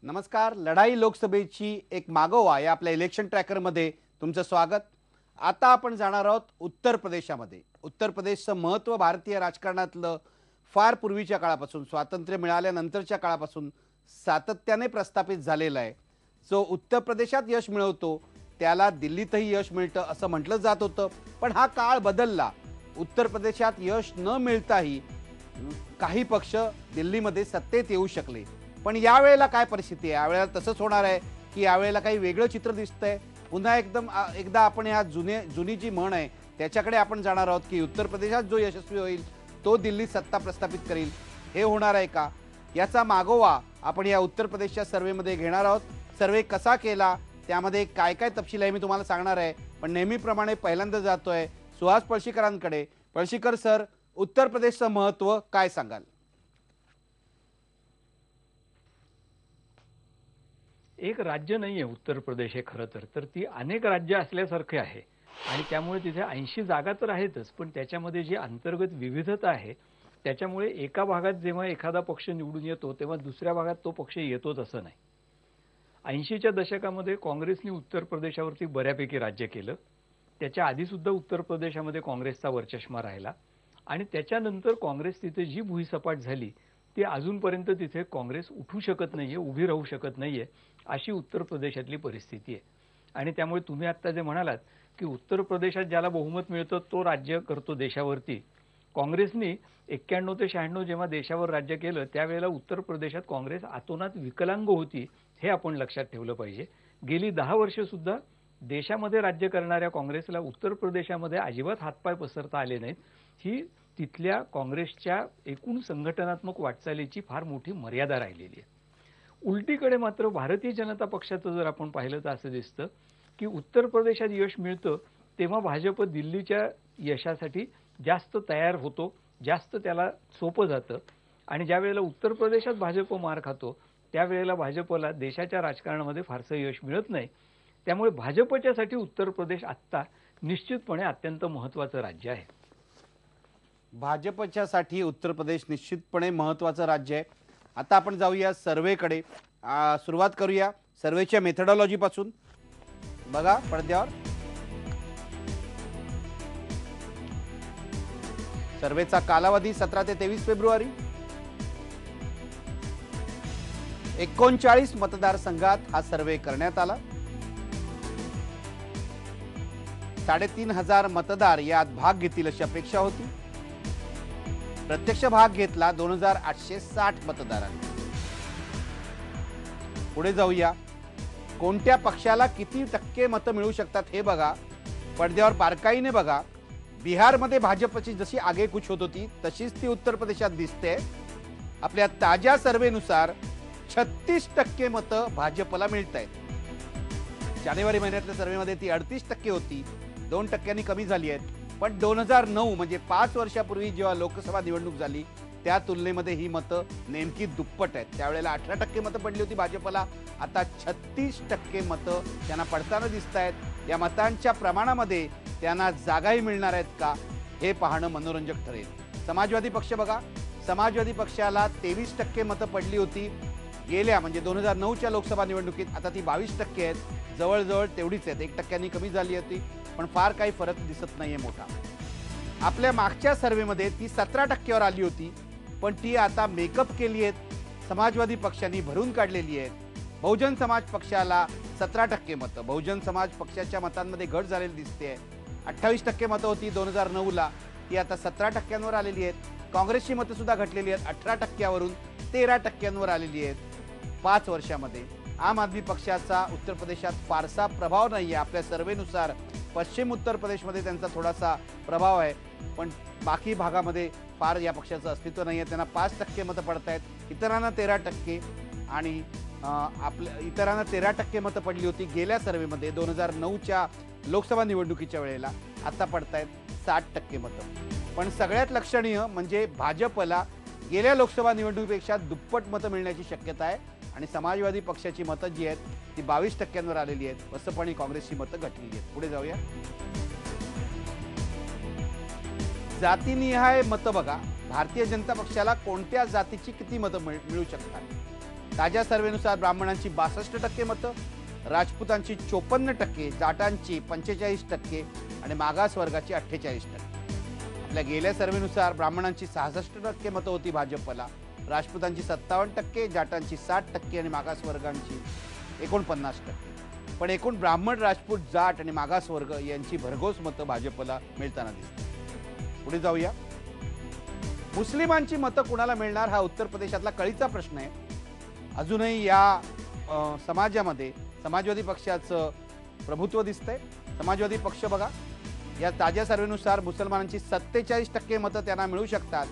नमस्कार. लढाई लोकसभेची एक मागोवा या आपल्या इलेक्शन ट्रॅकरमध्ये तुमचं स्वागत. आता आपण जाणार आहोत उत्तर प्रदेशामध्ये. उत्तर प्रदेशचं महत्त्व भारतीय राजकारणातलं फार पूर्वीच्या काळापासून, स्वातंत्र्य मिळाल्यानंतरच्या काळापासून सातत्याने प्रस्थापित झालेला आहे. जो उत्तर प्रदेशात यश मिळवतो त्याला दिल्लीतही यश मिळतं असं म्हटलं जात होतं. पण हा काळ बदलला. उत्तर प्रदेशात यश न मिळताही काही पक्ष दिल्लीमध्ये सत्तेत येऊ शकले. पण यावेळेला काय परिस्थिती आहे? यावेळेला तसंच होणार आहे की यावेळेला काही वेगळं चित्र दिसतंय? पुन्हा एकदा आपण या जुनी जी म्हण आहे त्याच्याकडे आपण जाणार आहोत की उत्तर प्रदेशात जो यशस्वी होईल तो दिल्लीत सत्ता प्रस्थापित करेल. हे होणार आहे का? याचा मागोवा आपण या उत्तर प्रदेशच्या सर्वेमध्ये घेणार आहोत. सर्वे कसा केला, त्यामध्ये काय काय तपशील आहे मी तुम्हाला सांगणार आहे. पण नेहमीप्रमाणे पहिल्यांदा जातोय सुहास पळशीकरांकडे. पळशीकर सर, उत्तर प्रदेशचं महत्त्व काय सांगाल? एक राज्य नाही आहे उत्तर प्रदेश हे खरं तर ती अनेक राज्य असल्यासारखे आहे आणि त्यामुळे तिथे 80 जागा तर आहेतच, पण त्याच्यामध्ये जी अंतर्गत विविधता आहे त्याच्यामुळे एका भागात जेव्हा एखादा पक्ष निवडून येतो तेव्हा दुसऱ्या भागात तो पक्ष येतोच असं नाही. 80च्या दशकामध्ये काँग्रेसने उत्तर प्रदेशावरती बऱ्यापैकी राज्य केलं. त्याच्या आधी सुद्धा उत्तर प्रदेशामध्ये काँग्रेसचा वरचष्मा राहिला आणि त्याच्यानंतर काँग्रेस तिथे जी भुईसपाट झाली ती अजूनपर्यंत तिथे काँग्रेस उठू शकत नाहीये, उभी राहू शकत नाहीये, अशी उत्तर प्रदेशातली परिस्थिती आहे. आणि त्यामुळे तुम्ही आता जे म्हणालात की उत्तर प्रदेशात ज्याला बहुमत मिळतं तो राज्य करतो देशावरती, काँग्रेसने 91 ते 96 जेव्हा देशावर राज्य केलं त्यावेळेला उत्तर प्रदेशात काँग्रेस आतोनात विकलांग होती, हे आपण लक्षात ठेवलं पाहिजे. गेली 10 वर्ष सुद्धा देशामध्ये राज्य करणाऱ्या काँग्रेसला उत्तर प्रदेशामध्ये अजिबात हातपाय पसरता आले नाहीत. ही तिथल्या काँग्रेसच्या एकूण संघटनात्मक वाटचालीची फार मोठी मर्यादा राहिलेली आहे. उलटीकडे मात्र भारतीय जनता पक्षाचं जर आपण पाहिलं तर असं दिसतं की उत्तर प्रदेशात यश मिळतं तेव्हा भाजप दिल्लीच्या यशासाठी जास्त तयार होतो, जास्त त्याला सोपं जातं. आणि ज्या वेळेला उत्तर प्रदेशात भाजप मार खातो त्यावेळेला भाजपला देशाच्या राजकारणामध्ये फारसं यश मिळत नाही. त्यामुळे भाजपच्यासाठी उत्तर प्रदेश आत्ता निश्चितपणे अत्यंत महत्त्वाचं राज्य आहे. भाजपच्यासाठी उत्तर प्रदेश निश्चितपणे महत्त्वाचं राज्य आहे. आता आपण जाऊया सर्वेकडे. सुरुवात करूया सर्वेच्या मेथडॉलॉजी पासून. बघा पडद्यावर सर्वेचा कालावधी 17 ते 23 फेब्रुवारी. 39 मतदारसंघात हा सर्वे करण्यात आला. 3,500 मतदार यात भाग घेतील अशी अपेक्षा होती. प्रत्यक्ष भाग घेतला 2,860 मतदारांनी. पुढे जाऊया. कोणत्या पक्षाला किती टक्के मतं मिळू शकतात हे बघा. पडद्यावर बारकाईने बघा. बिहारमध्ये भाजपची जशी आगेकूच होत होती तशीच ती उत्तर प्रदेशात दिसते. आपल्या ताज्या सर्वेनुसार 36% मतं भाजपला मिळत आहेत. जानेवारी महिन्यातल्या सर्वेमध्ये ती 38% होती, 2% कमी झाली आहेत. पण 2009 म्हणजे 5 वर्षापूर्वी जेव्हा लोकसभा निवडणूक झाली त्या तुलनेमध्ये ही मतं नेमकी दुप्पट आहेत. त्यावेळेला 18% मतं पडली होती भाजपला, आता 36% मतं त्यांना पडताना दिसत आहेत. या मतांच्या प्रमाणामध्ये त्यांना जागाही मिळणार आहेत का हे पाहणं मनोरंजक ठरेल. समाजवादी पक्ष बघा. समाजवादी पक्षाला 23% मतं पडली होती गेल्या म्हणजे 2009च्या लोकसभा निवडणुकीत, आता ती 22% आहेत. जवळजवळ तेवढीच आहेत, 1% कमी झाली होती, पण फार काही फरक दिसत नाहीये मोठा. आपल्या मागच्या सर्वेमध्ये ती 17%वर आली होती, पण ती आता मेकअप केली आहेत. समाजवादी पक्षांनी भरून काढलेली आहेत. बहुजन समाज पक्षाला 17% मतं. बहुजन समाज पक्षाच्या मतांमध्ये घट झालेली दिसते. 28% मतं होती 2009ला, ती आता 17%वर आलेली आहेत. काँग्रेसची मतं सुद्धा घटलेली आहेत, 18%वरून 13%वर आलेली आहेत 5 वर्षामध्ये. आम आदमी पक्षाचा उत्तर प्रदेशात फारसा प्रभाव नाही आहे. आपल्या सर्वेनुसार पश्चिम उत्तर प्रदेशमध्ये त्यांचा थोडासा प्रभाव आहे, पण बाकी भागामध्ये फार या पक्षाचं अस्तित्व नाही आहे. त्यांना 5% मतं पडत आहेत, इतरांना 13%. आणि इतरांना 13% मतं पडली होती गेल्या सर्वेमध्ये 2009च्या लोकसभा निवडणुकीच्या वेळेला. आता पडत आहेत 60% मतं. पण सगळ्यात लक्षणीय म्हणजे भाजपला गेल्या लोकसभा निवडणुकीपेक्षा दुप्पट मतं मिळण्याची शक्यता आहे. आणि समाजवादी पक्षाची मतं जी आहेत ती 22%वर आलेली आहेत. बसपा काँग्रेसची मतं घटलेली आहेत. पुढे जाऊया. जातीनिहाय मतं बघा. भारतीय जनता पक्षाला कोणत्या जातीची किती मतं मिळू शकतात? ताज्या सर्व्हेनुसार ब्राह्मणांची 62% मतं, राजपुतांची 54%, जाटांची 45% आणि मागासवर्गाची 48%. आपल्या गेल्या सर्व्हेनुसार ब्राह्मणांची 66% मतं होती भाजपला, राजपुतांची 57%, जाटांची 60% आणि मागासवर्गांची 49%. पण एकूण ब्राह्मण, राजपूत, जाट आणि मागासवर्ग यांची भरघोस मतं भाजपला मिळताना दिसतात. पुढे जाऊया. मुस्लिमांची मतं कुणाला मिळणार हा उत्तर प्रदेशातला कळीचा प्रश्न आहे. अजूनही या समाजामध्ये समाजवादी पक्षाचं प्रभुत्व दिसतंय. समाजवादी पक्ष बघा, या ताज्या सर्व्हेनुसार मुसलमानांची 47% मतं त्यांना मिळू शकतात.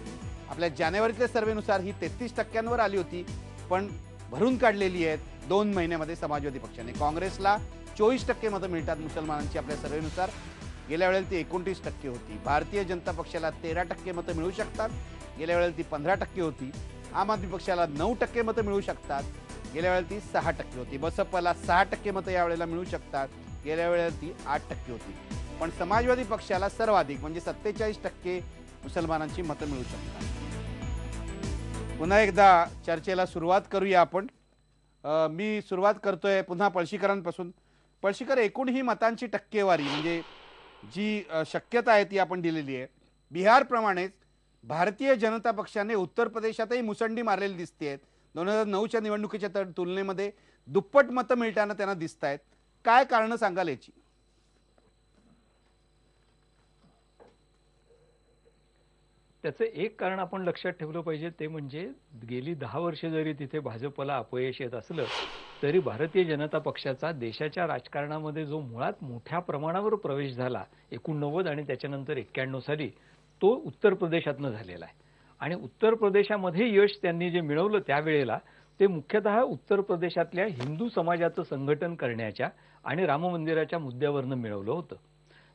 आपल्या जानेवारीतल्या सर्व्हेनुसार ही 33% आली होती, पण भरून काढलेली आहेत 2 महिन्यामध्ये समाजवादी पक्षाने. काँग्रेसला 24% मतं मिळतात मुसलमानांची आपल्या सर्व्हेनुसार. गेल्या वेळेला ती 29% होती. भारतीय जनता पक्षाला 13% मतं मिळू शकतात, गेल्या वेळेला ती 15% होती. आम आदमी पक्षाला 9% मतं मिळू शकतात, गेल्या वेळेला ती 6% होती. बसपाला 6% मतं यावेळेला मिळू शकतात, गेल्या वेळेला ती 8% होती. पण समाजवादी पक्षाला सर्वाधिक म्हणजे 47% मुसलमानांची मतं मिळू शकतात. पुन्हा एकदा चर्चेला सुरुवात करूया आपण. मी सुरुवात करतोय पुन्हा पळशीकरांपासून. पळशीकर, एकूण ही मतांची टक्केवारी म्हणजे जी शक्यता आहे ती आपण दिलेली आहे. बिहारप्रमाणेच भारतीय जनता पक्षाने उत्तर प्रदेशातही मुसंडी मारलेली दिसते. 2009च्या निवडणुकीच्या तुलनेमध्ये दुप्पट मतं मिळताना त्यांना दिसत आहेत. काय कारण सांगाल याची? त्याचं एक कारण आपण लक्षात ठेवलं पाहिजे, ते म्हणजे गेली 10 वर्षे जरी तिथे भाजपला अपयश येत असलं तरी भारतीय जनता पक्षाचा देशाच्या राजकारणामध्ये जो मुळात मोठ्या प्रमाणावर प्रवेश झाला 89 आणि त्याच्यानंतर 91 साली, तो उत्तर प्रदेशातनं झालेला आहे. आणि उत्तर प्रदेशामध्ये यश त्यांनी जे मिळवलं त्यावेळेला ते मुख्यतः उत्तर प्रदेशातल्या हिंदू समाजाचं संघटन करण्याच्या आणि राम मंदिराच्या मुद्द्यावरनं मिळवलं होतं.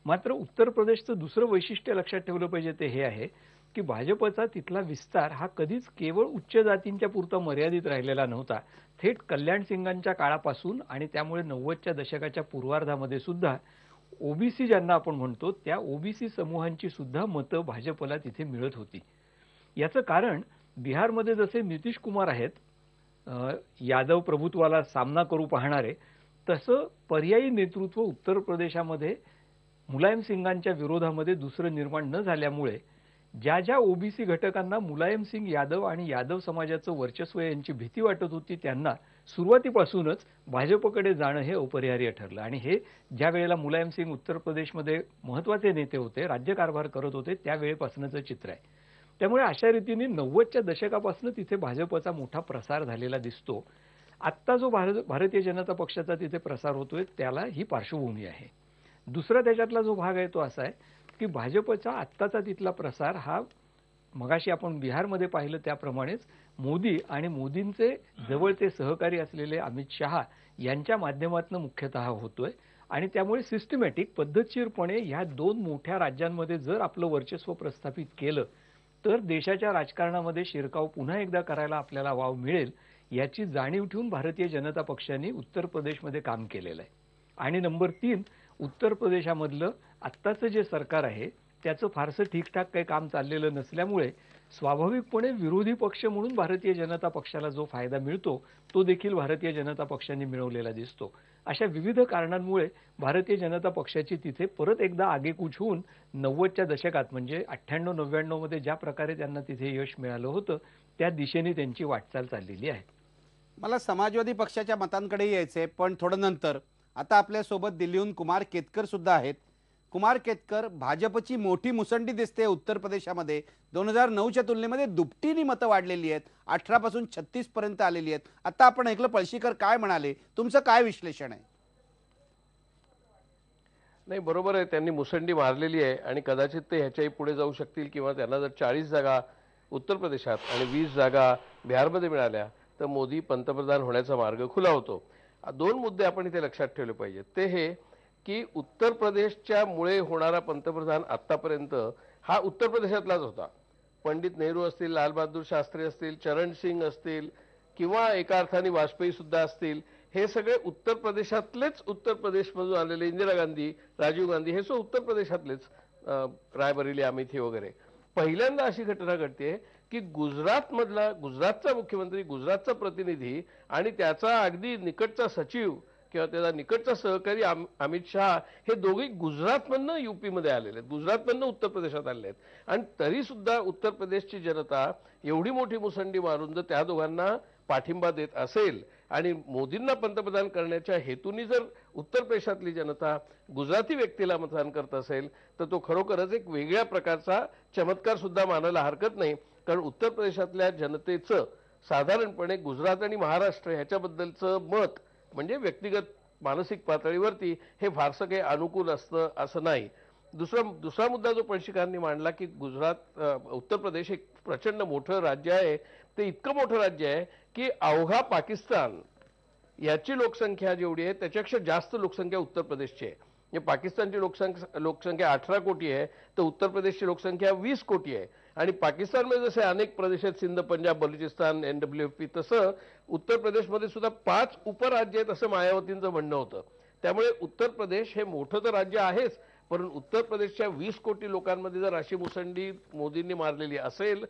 मात्र उत्तर प्रदेशचं दुसरं वैशिष्ट्य लक्षात ठेवलं पाहिजे ते हे आहे की भाजपचा तिथला विस्तार हा कधीच केवळ उच्च जातींच्या पुरता मर्यादित राहिलेला नव्हता. थेट कल्याण सिंगांच्या काळापासून आणि त्यामुळे 90च्या दशकाच्या पूर्वार्धामध्ये सुद्धा ओबीसी ज्यांना आपण म्हणतो त्या ओबीसी समूहांची सुद्धा मतं भाजपला तिथे मिळत होती. याचं कारण बिहारमध्ये जसे नितीश कुमार आहेत यादव प्रभुत्वाला सामना करू पाहणारे, तसं पर्यायी नेतृत्व उत्तर प्रदेशामध्ये मुलायम सिंगांच्या विरोधामध्ये दुसरं निर्माण न झाल्यामुळे ज्या ज्या ओबीसी घटकांना मुलायम सिंग यादव आणि यादव समाजाचं वर्चस्व यांची भीती वाटत होती त्यांना सुरुवातीपासूनच भाजपकडे जाणं हे अपरिहार्य ठरलं. आणि हे ज्या वेळेला मुलायम सिंग उत्तर प्रदेशमध्ये महत्त्वाचे नेते होते, राज्यकारभार करत होते, त्यावेळेपासूनचं चित्र आहे. त्यामुळे अशा रीतीने 90च्या दशकापासून तिथे भाजपचा मोठा प्रसार झालेला दिसतो. आत्ता जो भारतीय जनता पक्षाचा तिथे प्रसार होतोय त्याला ही पार्श्वभूमी आहे. दुसरा त्याच्यातला जो भाग आहे तो असा आहे की भाजपचा आत्ताचा तिथला प्रसार हा मगाशी आपण बिहारमध्ये पाहिलं त्याप्रमाणेच मोदी आणि मोदींचे जवळचे सहकारी असलेले अमित शहा यांच्या माध्यमातून मुख्यतः होतोय. आणि त्यामुळे सिस्टमॅटिक पद्धतशीरपणे ह्या 2 मोठ्या राज्यांमध्ये जर आपलं वर्चस्व प्रस्थापित केलं तर देशाच्या राजकारणामध्ये शिरकाव पुन्हा एकदा करायला आपल्याला वाव मिळेल याची जाणीव ठेवून भारतीय जनता पक्षाने उत्तर प्रदेशमध्ये काम केलेलं आहे. आणि नंबर 3, उत्तर प्रदेशामधलं आत्ताचं जे सरकार आहे त्याचं फारसं ठीकठाक काही काम चाललेलं नसल्यामुळे स्वाभाविकपणे विरोधी पक्ष म्हणून भारतीय जनता पक्षाला जो फायदा मिळतो तो देखील भारतीय जनता पक्षाने मिळवलेला दिसतो. अशा विविध कारणांमुळे भारतीय जनता पक्षाची तिथे परत एकदा आगेकूच होऊन 90च्या दशकात म्हणजे 98-99 मध्ये ज्या प्रकारे त्यांना तिथे यश मिळालं होतं त्या दिशेने त्यांची वाटचाल चाललेली आहे. मला समाजवादी पक्षाच्या मतांकडे यायचंय पण थोडं नंतर. आता आपल्यासोबत दिल्लीहून कुमार केतकर सुद्धा आहेत. कुमार केतकर, भाजपची मोठी मुसंडी दिसते उत्तर प्रदेशामध्ये. 2009च्या तुलनेमध्ये दुपटीने मतं वाढलेली आहेत, 18 पासून 36 पर्यंत आलेली आहेत. आता आपण ऐकलं पळशीकर काय म्हणाले, तुमचं काय विश्लेषण आहे? नाही, बरोबर आहे, त्यांनी मुसंडी मारलेली आहे आणि कदाचित ते ह्याच्याही पुढे जाऊ शकतील किंवा त्यांना जर 40 जागा उत्तर प्रदेशात आणि 20 जागा बिहारमध्ये मिळाल्या तर मोदी पंतप्रधान होण्याचा मार्ग खुला होतो. 2 मुद्दे आपण इथे लक्षात ठेवले पाहिजेत. ते हे की उत्तर प्रदेशच्या मुळे होणारा पंतप्रधान आतापर्यंत हा उत्तर प्रदेशातलाच होता. पंडित नेहरू असतील, लालबहादूर शास्त्री असतील, चरण सिंग असतील किंवा एका अर्थाने वाजपेयी सुद्धा असतील, हे सगळे उत्तर प्रदेशातलेच, उत्तर प्रदेशमधून आलेले. इंदिरा गांधी, राजीव गांधी हे सो उत्तर प्रदेशातलेच, रायबरेली, अमेठी वगैरे. पहिल्यांदा अशी घटना घडते की गुजरातचा मुख्यमंत्री, गुजरातचा प्रतिनिधी आणि त्याचा अगदी निकटचा सचिव किंवा त्याचा निकटचा सहकारी अमित शहा हे दोघे गुजरातमधनं युपीमध्ये आलेले आहेत, गुजरातमधनं उत्तर प्रदेशात आलेले आहेत. आणि तरी सुद्धा उत्तर प्रदेशची जनता एवढी मोठी मुसंडी मारून जर त्या दोघांना पाठिंबा देत असेल आणि मोदींना पंतप्रधान करण्याच्या हेतूने जर उत्तर प्रदेशातली जनता गुजराती व्यक्तीला मतदान करत असेल तर तो खरोखरच एक वेगळ्या प्रकारचा चमत्कार सुद्धा मानायला हरकत नाही. कारण उत्तर प्रदेशातल्या जनतेचं साधारणपणे गुजरात आणि महाराष्ट्र ह्याच्याबद्दलचं मत म्हणजे व्यक्तिगत मानसिक पातळीवरती हे फारसं काही अनुकूल असतं असं नाही. दुसरा मुद्दा जो पणशीकरांनी मांडला की उत्तर प्रदेश एक प्रचंड मोठं राज्य आहे. ते इतकं मोठं राज्य आहे की अवघा पाकिस्तान याची लोकसंख्या जेवढी आहे त्याच्यापेक्षा जास्त लोकसंख्या उत्तर प्रदेशची आहे. म्हणजे पाकिस्तानची लोकसंख्या 18 कोटी आहे तर उत्तर प्रदेशची लोकसंख्या 20 कोटी आहे. आणि पाकिस्तानमध्ये जसे अनेक प्रदेश आहेत, सिंध, पंजाब, बलुचिस्तान, NWFP, तसं उत्तर प्रदेशमध्ये सुद्धा 5 उपराज्य आहेत असं मायावतींचं म्हणणं होतं. त्यामुळे उत्तर प्रदेश हे मोठं तर राज्य आहेच, परंतु उत्तर प्रदेशच्या 20 कोटी लोकांमध्ये जर अशी मुसंडी मोदींनी मारलेली असेल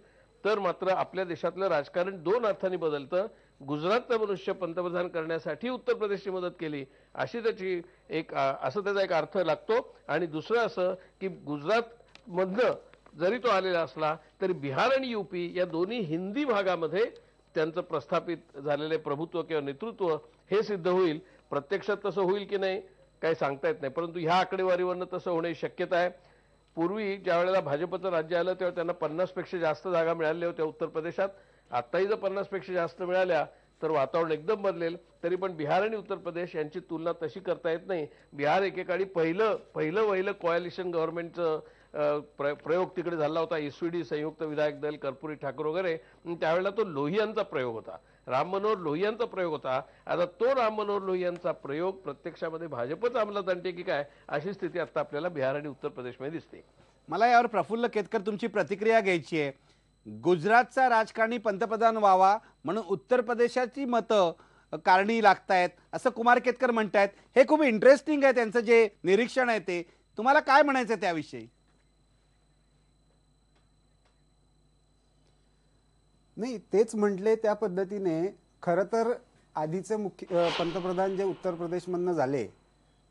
तर मात्र आपल्या देशातलं राजकारण दोन अर्थांनी बदलतं. गुजरातचा मनुष्य पंतप्रधान करण्यासाठी उत्तर प्रदेशची मदत केली अशी त्याचा एक अर्थ लागतो. आणि दुसरं असं की गुजरातमधनं जरी तो आलेला असला तरी बिहार आणि युपी या दोन्ही हिंदी भागामध्ये त्यांचं प्रस्थापित झालेले प्रभुत्व किंवा नेतृत्व हे सिद्ध होईल. प्रत्यक्षात तसं होईल की नाही काही सांगता येत नाही, परंतु ह्या आकडेवारीवरनं तसं होण्याची शक्यता आहे. पूर्वी ज्या वेळेला भाजपचं राज्य आलं तेव्हा त्यांना 50 पेक्षा जास्त जागा मिळाल्या होत्या उत्तर प्रदेशात. आताही जर 50 पेक्षा जास्त मिळाल्या तर वातावरण एकदम बदलेल. तरी पण बिहार आणि उत्तर प्रदेश यांची तुलना तशी करता येत नाही. बिहार एकेकाळी पहिलं कोॲलिशन गव्हर्नमेंटचं प्रयोग तिकडे झाला होता. SVD, संयुक्त विधायक दल, कर्पुरी ठाकूर वगैरे. त्यावेळेला तो लोहियांचा प्रयोग होता, राम मनोहर लोहियांचा प्रयोग होता. आता तो राम मनोहर लोहियांचा प्रयोग प्रत्यक्षामध्ये भाजपच अंमलात आणते की काय अशी स्थिती आता आपल्याला बिहार आणि उत्तर प्रदेशमध्ये दिसते. मला यावर प्रफुल्ल केतकर तुमची प्रतिक्रिया घ्यायची आहे. गुजरातचा राजकारणी पंतप्रधान व्हावा म्हणून उत्तर प्रदेशाची मतं कारणी लागतायत असं कुमार केतकर म्हणतायत. हे खूप इंटरेस्टिंग आहे, त्यांचं जे निरीक्षण आहे ते. तुम्हाला काय म्हणायचं त्याविषयी? नाही, तेच म्हटले त्या पद्धतीने. खरं तर आधीचे पंतप्रधान जे उत्तर प्रदेशमधनं झाले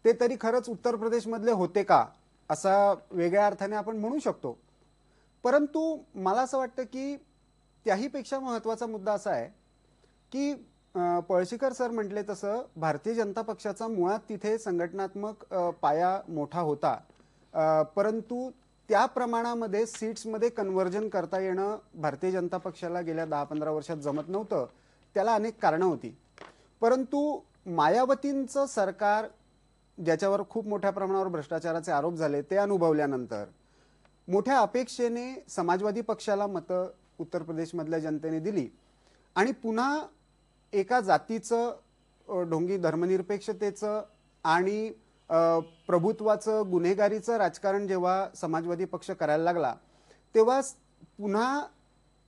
ते तरी खरंच उत्तर प्रदेशमधले होते का असा वेगळ्या अर्थाने आपण म्हणू शकतो. परंतु मला असं वाटतं की त्याहीपेक्षा महत्त्वाचा मुद्दा असा आहे की पळशीकर सर म्हटले तसं भारतीय जनता पक्षाचा मुळात तिथे संघटनात्मक पाया मोठा होता, परंतु त्या प्रमाणामध्ये सीट्समध्ये कन्व्हर्जन करता येणं भारतीय जनता पक्षाला गेल्या 10-15 वर्षात जमत नव्हतं. त्याला अनेक कारणं होती. परंतु मायावतींचं सरकार ज्याच्यावर खूप मोठ्या प्रमाणावर भ्रष्टाचाराचे आरोप झाले ते अनुभवल्यानंतर मोठ्या अपेक्षेने समाजवादी पक्षाला मतं उत्तर प्रदेशमधल्या जनतेने दिली आणि पुन्हा एका जातीचं ढोंगी धर्मनिरपेक्षतेचं आणि प्रभुत्वाचं गुन्हेगारीचं राजकारण जेव्हा समाजवादी पक्ष करायला लागला तेव्हा पुन्हा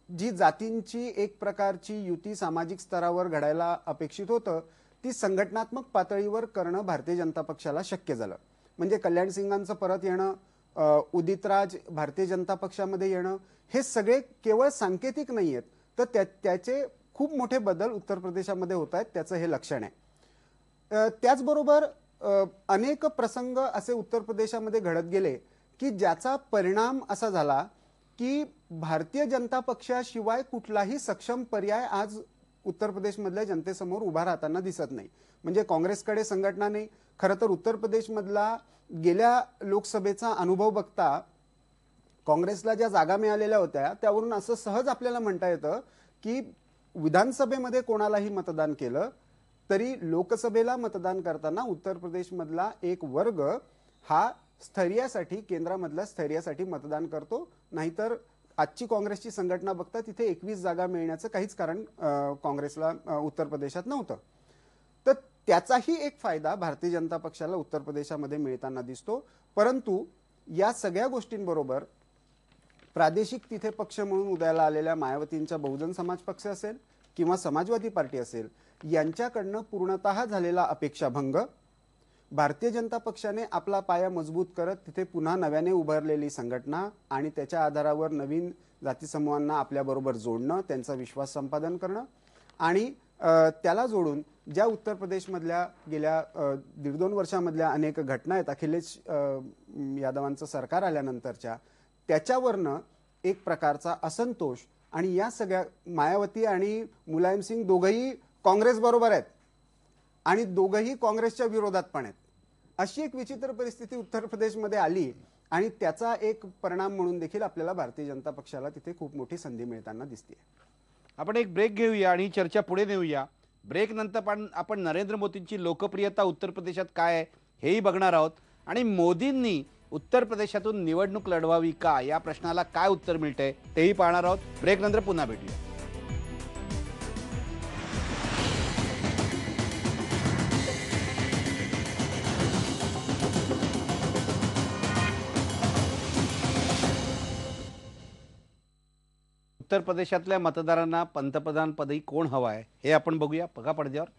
जी जातींची एक प्रकारची युती सामाजिक स्तरावर घडायला अपेक्षित होतं ती संघटनात्मक पातळीवर करणं भारतीय जनता पक्षाला शक्य झालं. म्हणजे कल्याण सिंगांचं परत येणं, उदित राज भारतीय जनता पक्षामध्ये येणं हे सगळे केवळ सांकेतिक नाही आहेत, तर त्याचे खूप मोठे बदल उत्तर प्रदेशामध्ये होत आहेत, त्याचं हे लक्षण आहे. त्याचबरोबर अनेक प्रसंग असे उत्तर प्रदेशामध्ये घडत गेले की ज्याचा परिणाम असा झाला की भारतीय जनता पक्षाशिवाय कुठलाही सक्षम पर्याय आज उत्तर प्रदेशमधल्या जनतेसमोर उभा राहताना दिसत नाही. म्हणजे काँग्रेसकडे संघटना नाही. खरं तर उत्तर प्रदेशमधला गेल्या लोकसभेचा अनुभव बघता काँग्रेसला ज्या जागा मिळालेल्या होत्या त्यावरून असं सहज आपल्याला म्हणता येतं की विधानसभेमध्ये कोणालाही मतदान केलं तरी लोकसभेला मतदान करताना उत्तर प्रदेशमधला एक वर्ग हा स्थैर्यासाठी, केंद्रामधल्या स्थैर्यासाठी मतदान करतो. नाहीतर आजची काँग्रेसची संघटना बघता तिथे 21 जागा मिळण्याचं काहीच कारण काँग्रेसला उत्तर प्रदेशात नव्हतं. तर त्याचाही एक फायदा भारतीय जनता पक्षाला उत्तर प्रदेशामध्ये मिळताना दिसतो. परंतु या सगळ्या गोष्टींबरोबर प्रादेशिक तिथे पक्ष म्हणून उदयाला आलेल्या मायावतींचा बहुजन समाज पक्ष असेल किंवा समाजवादी पार्टी असेल यांच्याकडनं पूर्णतः झालेला अपेक्षाभंग, भारतीय जनता पक्षाने आपला पाया मजबूत करत तिथे पुन्हा नव्याने उभारलेली संघटना आणि त्याच्या आधारावर नवीन जाती समूहांना आपल्याबरोबर जोडणं, त्यांचा विश्वास संपादन करणं आणि त्याला जोडून ज्या उत्तर प्रदेशमधल्या गेल्या 1.5-2 वर्षामधल्या अनेक घटना आहेत अखिलेश यादवांचं सरकार आल्यानंतरच्या, त्याच्यावरनं एक प्रकारचा असंतोष आणि या सगळ्या मायावती आणि मुलायम सिंग दोघंही काँग्रेस बरोबर आहेत आणि दोघंही काँग्रेसच्या विरोधात पण आहेत, अशी एक विचित्र परिस्थिती उत्तर प्रदेशमध्ये आली आणि त्याचा एक परिणाम म्हणून देखील आपल्याला भारतीय जनता पक्षाला तिथे खूप मोठी संधी मिळताना दिसते. आपण एक ब्रेक घेऊया आणि चर्चा पुढे नेऊया. ब्रेक नंतर पण आपण नरेंद्र मोदींची लोकप्रियता उत्तर प्रदेशात काय आहे हेही बघणार आहोत आणि मोदींनी उत्तर प्रदेशातून निवडणूक लढवावी का या प्रश्नाला काय उत्तर मिळतंय तेही पाहणार आहोत. ब्रेक नंतर पुन्हा भेटूया. उत्तर प्रदेशातल्या मतदारांना पंतप्रधान पदी कोण हवं आहे हे आपण बघूया. बघा पडद्यावर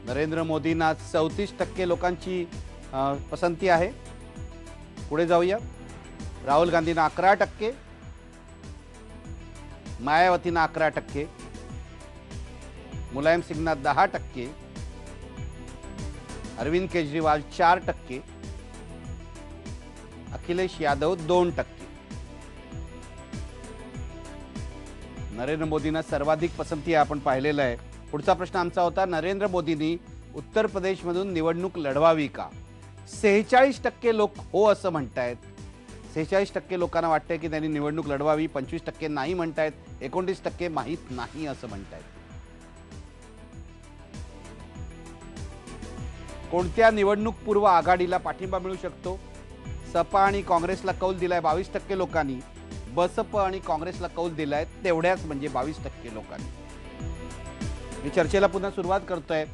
नरेंद्र मोदींना 34% लोकांची पसंती आहे. पुढे जाऊया. राहुल गांधींना 11%, मायावतींना 11%, मुलायम सिंगना 10%, अरविंद केजरीवाल 4%, अखिलेश यादव 2%. नरेंद्र मोदींना सर्वाधिक पसंती आपण पाहिलेलं आहे. पुढचा प्रश्न आमचा होता, नरेंद्र मोदींनी उत्तर प्रदेशमधून निवडणूक लढवावी का? 46% लोक हो असं म्हणतायत. 46% लोकांना वाटतंय की त्यांनी निवडणूक लढवावी. 25% नाही म्हणतायत. 29% माहीत नाही असं म्हणतायत. कोणत्या निवडणूक पूर्व आघाडीला पाठिंबा मिळू शकतो? सपा आणि काँग्रेसला कौल दिलाय 22% लोकांनी. बसप आणि काँग्रेसला कौल दिलाय तेवढ्याच म्हणजे 22% लोकांनी. मी चर्चेला पुन्हा सुरुवात करतोय.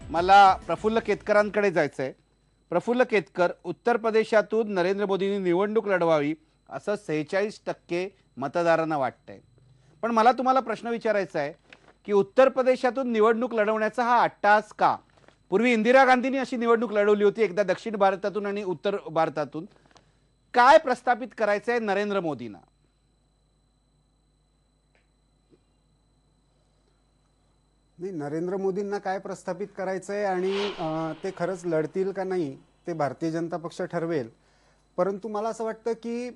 मला प्रफुल्ल केतकरांकडे जायचंय. प्रफुल्ल केतकर, उत्तर प्रदेशातून नरेंद्र मोदींनी निवडणूक लढवावी असं 46% मतदारांना वाटतंय. पण मला तुम्हाला प्रश्न विचारायचा आहे की उत्तर प्रदेशातून निवडणूक लढवण्याचा हा अट्टाहास का? पूर्वी इंदिरा गांधींनी अशी निवडणूक लढवली होती, एकदा दक्षिण भारतातून आणि उत्तर भारतातून. काय प्रस्थापित करायचं आहे नरेंद्र मोदींना? नाही, नरेंद्र मोदींना काय प्रस्थापित करायचंय आणि ते खरंच लढतील का नाही ते भारतीय जनता पक्ष ठरवेल. परंतु मला असं वाटतं की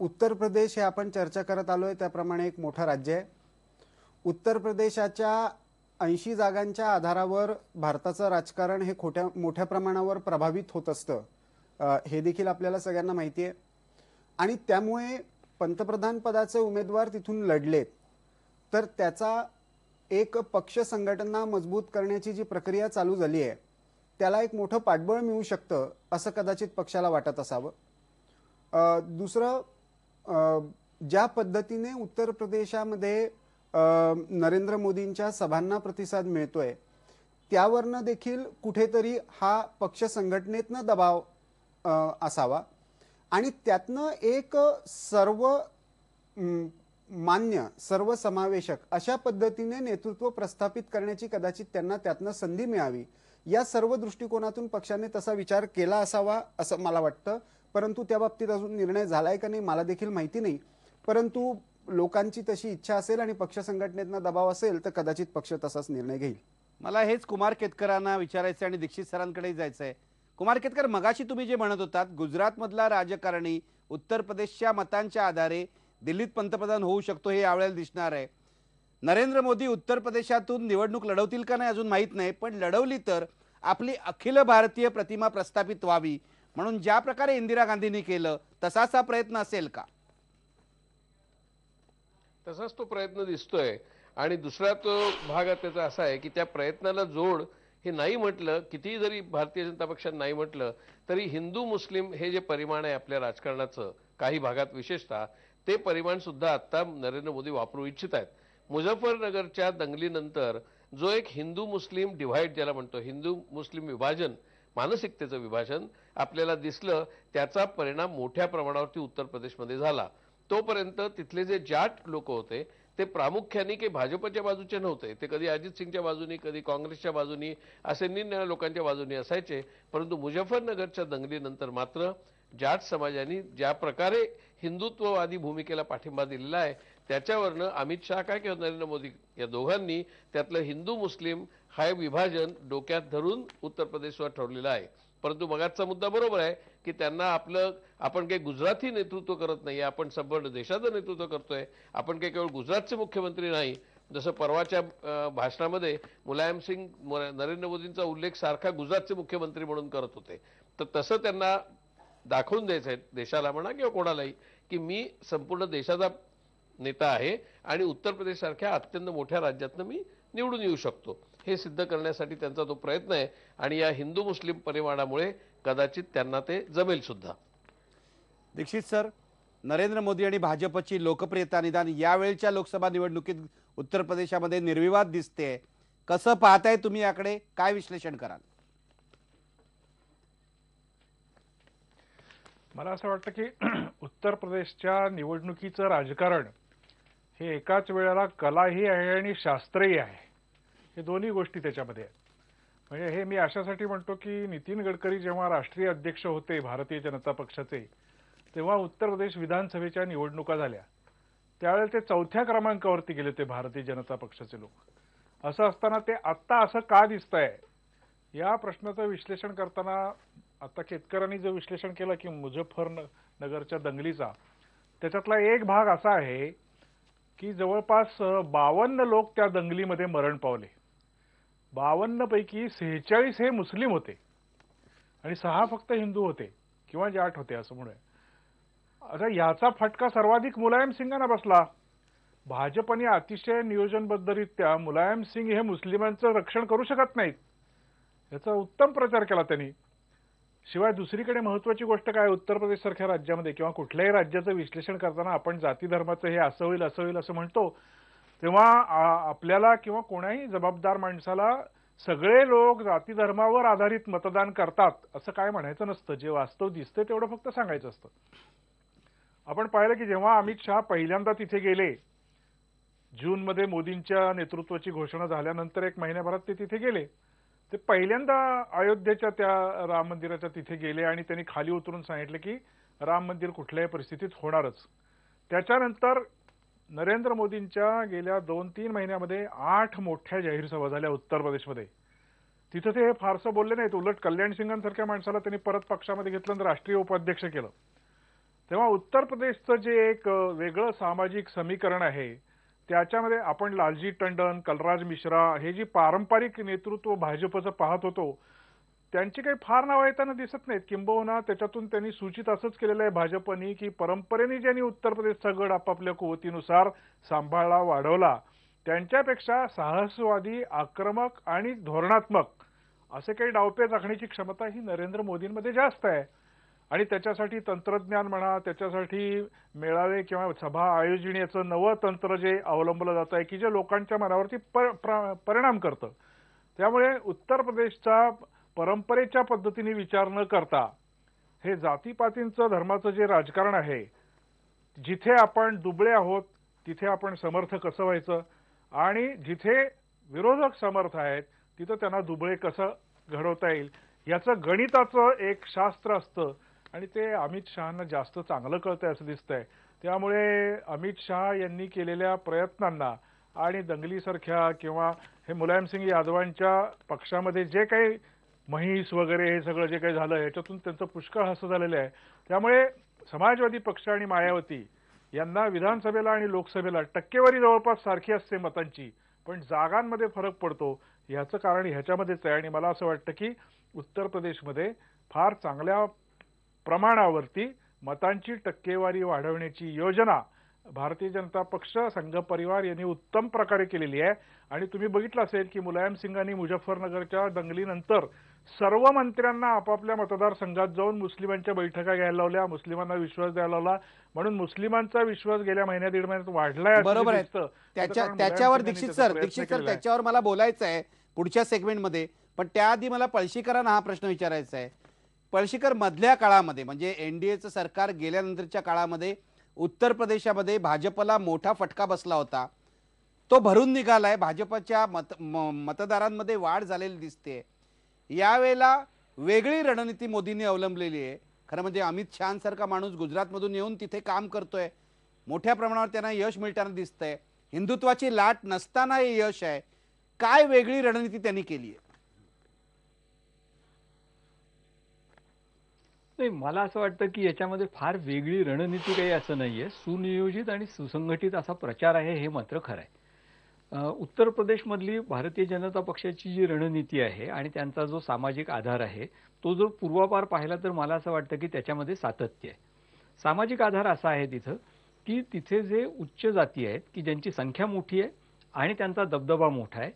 उत्तर प्रदेश हे आपण चर्चा करत आलोय त्याप्रमाणे एक मोठं राज्य आहे. उत्तर प्रदेशाच्या 80 जागांच्या आधारावर भारताचं राजकारण हे मोठ्या प्रमाणावर प्रभावित होत असतं, हे देखील आपल्याला सगळ्यांना माहिती आहे. आणि त्यामुळे पंतप्रधान पदाचे उमेदवार तिथून लढलेत तर त्याचा एक पक्ष संघटना मजबूत करण्याची जी प्रक्रिया चालू झाली आहे त्याला एक मोठं पाठबळ मिळू शकतं असं कदाचित पक्षाला वाटत असावं. दुसरं, ज्या पद्धतीने उत्तर प्रदेशामध्ये नरेंद्र मोदींच्या सभांना प्रतिसाद मिळतोय त्यावरनं देखील कुठेतरी हा पक्ष संघटनेतनं दबाव असावा आणि त्यातनं एक मान्य सर्वसमावेशक अशा पद्धतीने नेतृत्व प्रस्थापित करण्याची कदाचित त्यांना त्यातनं संधी मिळावी, या सर्व दृष्टिकोनातून पक्षाने तसा विचार केला असावा असं मला वाटतं. परंतु त्या बाबतीत अजून निर्णय झालाय का नाही मला देखील माहिती नाही. परंतु लोकांची तशी इच्छा असेल आणि पक्ष संघटनेतनं दबाव असेल तर कदाचित पक्ष तसाच निर्णय घेईल. मला हेच कुमार केतकरांना विचारायचं आणि दीक्षित सरांकडे जायचंय. कुमार केतकर, मगाशी तुम्ही जे म्हणत होतात गुजरातमधला राजकारणी उत्तर प्रदेशच्या मतांच्या आधारे दिल्लीत पंतप्रधान होऊ शकतो हे यावेळेला दिसणार आहे. नरेंद्र मोदी उत्तर प्रदेशातून निवडणूक लढवतील का नाही अजून माहीत नाही, पण लढवली तर आपली अखिल भारतीय प्रतिमा प्रस्थापित व्हावी म्हणून ज्या प्रकारे इंदिरा गांधींनी केलं तसाच हा प्रयत्न असेल का? तसाच तो प्रयत्न दिसतोय. आणि दुसरा तो भाग त्याचा असा आहे की त्या प्रयत्नाला जोड हे नाही म्हटलं, कितीही जरी भारतीय जनता पक्षाने नाही म्हटलं तरी हिंदू मुस्लिम हे जे परिमाण आहे आपल्या राजकारणाचं काही भागात विशेषतः, ते परिमाण सुद्धा आता नरेंद्र मोदी वापरू इच्छित आहेत. मुझफ्फरनगरच्या दंगलीनंतर जो एक हिंदू मुस्लिम डिव्हाइड ज्याला म्हणतो, हिंदू मुस्लिम विभाजन, मानसिकतेचं विभाजन आपल्याला दिसलं, त्याचा परिणाम मोठ्या प्रमाणावरती उत्तर प्रदेशमध्ये झाला. तोपर्यंत तिथले जे जाट लोक होते ते प्रामुख्याने काही भाजपच्या बाजूचे नव्हते, ते कधी अजित सिंगच्या बाजूनी, कधी काँग्रेसच्या बाजूनी, असे निरनिराळ्या लोकांच्या बाजूनी असायचे. परंतु मुझफ्फरनगरच्या दंगलीनंतर मात्र जाट समाजाने ज्या प्रकारे हिंदुत्ववादी भूमिकेला पाठिंबा दिलेला आहे. त्याच्यावरनं अमित शहा काय किंवा नरेंद्र मोदी या दोघांनी त्यातलं हिंदू मुस्लिम हा विभाजन डोक्यात धरून उत्तर प्रदेशवर ठरवलेलं आहे. परंतु मगाचा मुद्दा बरोबर आहे की त्यांना आपण काही गुजराती नेतृत्व करत नाही, आपण संपूर्ण देशाचं नेतृत्व करतोय. आपण काही केवळ गुजरातचे मुख्यमंत्री नाही, जसं परवाच्या भाषणामध्ये मुलायम सिंग नरेंद्र मोदींचा उल्लेख सारखा गुजरातचे मुख्यमंत्री म्हणून करत होते. तर तसं त्यांना दाखवून द्यायचं आहे देशाला म्हणा किंवा कोणालाही की मी संपूर्ण देशाचा नेता आहे आणि उत्तर प्रदेश सारख्या अत्यंत मोठ्या राज्यातनं मी निवडून येऊ शकतो, हे सिद्ध करण्यासाठी त्यांचा तो प्रयत्न आहे. आणि या हिंदू मुस्लिम परिमाणामुळे कदाचित त्यांना ते जमेल सुद्धा. दीक्षित सर, नरेंद्र मोदी आणि भाजपची लोकप्रियता निदान यावेळच्या लोकसभा निवडणुकीत उत्तर प्रदेशामध्ये निर्विवाद दिसते. कसं पाहताय तुम्ही याकडे, काय विश्लेषण कराल? मला असं वाटतं की उत्तर प्रदेशच्या निवडणुकीचं राजकारण हे एकाच वेळेला कलाही आहे आणि शास्त्रही आहे. हे दोन्ही गोष्टी त्याच्यामध्ये आहेत. म्हणजे हे मी अशासाठी म्हणतो की नितीन गडकरी जेव्हा राष्ट्रीय अध्यक्ष होते भारतीय जनता पक्षाचे, तेव्हा उत्तर प्रदेश विधानसभेच्या निवडणुका झाल्या. त्यावेळेला ते 4थ्या क्रमांकावरती गेले होते भारतीय जनता पक्षाचे लोक. असं असताना ते आत्ता असं का दिसतंय या प्रश्नाचं विश्लेषण करताना आता केतकरांनी जो विश्लेषण केलं की मुझफ्फरनगरच्या दंगलीचा, त्याच्यातला एक भाग असा आहे की जवळपास 52 लोक त्या दंगलीमध्ये मरण पावले. 52 पैकी 46 हे मुस्लिम होते आणि 6 फक्त हिंदू होते किंवा जाट होते असं म्हणूया. आता याचा फटका सर्वाधिक मुलायम सिंगांना बसला. भाजपने अतिशय नियोजनबद्धरित्या मुलायम सिंग हे मुस्लिमांचं रक्षण करू शकत नाहीत याचा उत्तम प्रचार केला त्यांनी. शिवाय दुसरीकडे महत्वाची गोष्ट काय, उत्तर प्रदेश सारख्या राज्यामध्ये किंवा कुठल्याही राज्याचं विश्लेषण करताना आपण जाती धर्माचं हे असं होईल असं होईल असं म्हणतो, तेव्हा आपल्याला किंवा कोणाही जबाबदार माणसाला सगळे लोक जाती धर्मावर आधारित मतदान करतात असं काय म्हणायचं नसतं. जे वास्तव दिसतं तेवढं फक्त सांगायचं असतं. आपण पाहिलं की जेव्हा अमित शहा पहिल्यांदा तिथे गेले, जूनमध्ये मोदींच्या नेतृत्वाची घोषणा झाल्यानंतर 1 महिन्याभरात ते तिथे गेले. ते पहिल्यांदा अयोध्येच्या त्या राम मंदिराच्या तिथे गेले आणि त्यांनी खाली उतरून सांगितलं की राम मंदिर कुठल्याही परिस्थितीत होणारच. त्याच्यानंतर नरेंद्र मोदींच्या गेल्या 2-3 महिन्यामध्ये 8 मोठ्या जाहीर सभा झाल्या उत्तर प्रदेशमध्ये. तिथं ते फारसं बोलले नाहीत. उलट कल्याण सिंगांसारख्या माणसाला त्यांनी परत पक्षामध्ये घेतलं आणि राष्ट्रीय उपाध्यक्ष केलं. तेव्हा उत्तर प्रदेशचं जे एक वेगळं सामाजिक समीकरण आहे त्याच्यामध्ये आपण लालजी टंडन, कलराज मिश्रा हे जी पारंपरिक नेतृत्व भाजपचं पाहत होतो त्यांची काही फार नावं येताना दिसत नाहीत. किंबहुना त्याच्यातून त्यांनी सूचित असंच केलेलं आहे भाजपनी की परंपरेने ज्यांनी उत्तर प्रदेशचा गड आपापल्या कुवतीनुसार सांभाळला, वाढवला, त्यांच्यापेक्षा साहसवादी, आक्रमक आणि धोरणात्मक असे काही डावपेच आखण्याची क्षमता ही नरेंद्र मोदींमध्ये जास्त आहे. आणि त्याच्यासाठी तंत्रज्ञान म्हणा, त्याच्यासाठी मेळावे किंवा सभा आयोजण्याचं नवं तंत्र जे अवलंबलं जात आहे की जे लोकांच्या मनावरती परिणाम करतं. त्यामुळे उत्तर प्रदेशचा परंपरेच्या पद्धतीने विचार न करता हे जातीपातींचं धर्माचं जे राजकारण आहे, जिथे आपण दुबळे आहोत तिथे आपण समर्थ कसं व्हायचं आणि जिथे विरोधक समर्थ आहेत तिथं त्यांना दुबळे कसं घडवता येईल याचं गणिताचं एक शास्त्र असतं आणि ते अमित शहांना जास्त चांगलं कळतंय असं दिसतंय. त्यामुळे अमित शहा यांनी केलेल्या प्रयत्नांना आणि दंगलीसारख्या किंवा हे मुलायम सिंग यादवांच्या पक्षामध्ये जे काही म्हैस वगैरे हे सगळं जे काही झालं याच्यातून त्यांचं पुष्कळ हसं झालेलं आहे. त्यामुळे समाजवादी पक्ष आणि मायावती यांना विधानसभेला आणि लोकसभेला टक्केवारी जवळपास सारखी असते मतांची, पण जागांमध्ये फरक पडतो. ह्याचं कारण ह्याच्यामध्येच आहे आणि मला असं वाटतं की उत्तर प्रदेशमध्ये फार चांगल्या प्रमाणावरती मतांची टक्केवारी वाढवण्याची योजना भारतीय जनता पक्ष, संघ परिवार यांनी उत्तम प्रकारे केलेली आहे. आणि तुम्ही बघितलं असेल की मुलायम सिंगांनी मुझफ्फरनगरच्या दंगलीनंतर सर्व मंत्र्यांना आपापल्या मतदारसंघात जाऊन मुस्लिमांच्या बैठका घ्यायला लावल्या, मुस्लिमांना विश्वास द्यायला लावला, म्हणून मुस्लिमांचा विश्वास गेल्या महिन्या 1.5 महिन्यात वाढलाय. बरोबर आहे. त्याच्यावर दीक्षित सर त्याच्यावर मला बोलायचं आहे पुढच्या सेगमेंटमध्ये, पण त्याआधी मला पळशीकरांना हा प्रश्न विचारायचा आहे. पळशीकर, मधल्या काळामध्ये म्हणजे एनडीएचं सरकार गेल्यानंतरच्या काळामध्ये उत्तर प्रदेशामध्ये भाजपला मोठा फटका बसला होता, तो भरून निघालाय. भाजपच्या मतदारांमध्ये वाढ झालेली दिसते. यावेळेला वेगळी रणनीती मोदींनी अवलंबलेली आहे. खरं म्हणजे अमित शहांसारखा माणूस गुजरातमधून येऊन तिथे काम करतोय, मोठ्या प्रमाणावर त्यांना यश मिळताना दिसतंय, हिंदुत्वाची लाट नसताना हे यश आहे. काय वेगळी रणनीती त्यांनी केली आहे? नाही, मला असं वाटतं की याच्यामध्ये फार वेगळी रणनीती काही असं नाहीये. सुनियोजित आणि सुसंघटित असा प्रचार आहे, हे मात्र खरं आहे. उत्तर प्रदेशमधली भारतीय जनता पक्षाची जी रणनीती आहे आणि त्यांचा जो सामाजिक आधार आहे, तो जर पूर्वापार पाहिला तर मला असं वाटतं की त्याच्यामध्ये सातत्य आहे. सामाजिक आधार असा आहे तिथं की तिथे जे उच्च जाती आहेत की ज्यांची संख्या मोठी आहे आणि त्यांचा दबदबा मोठा आहे,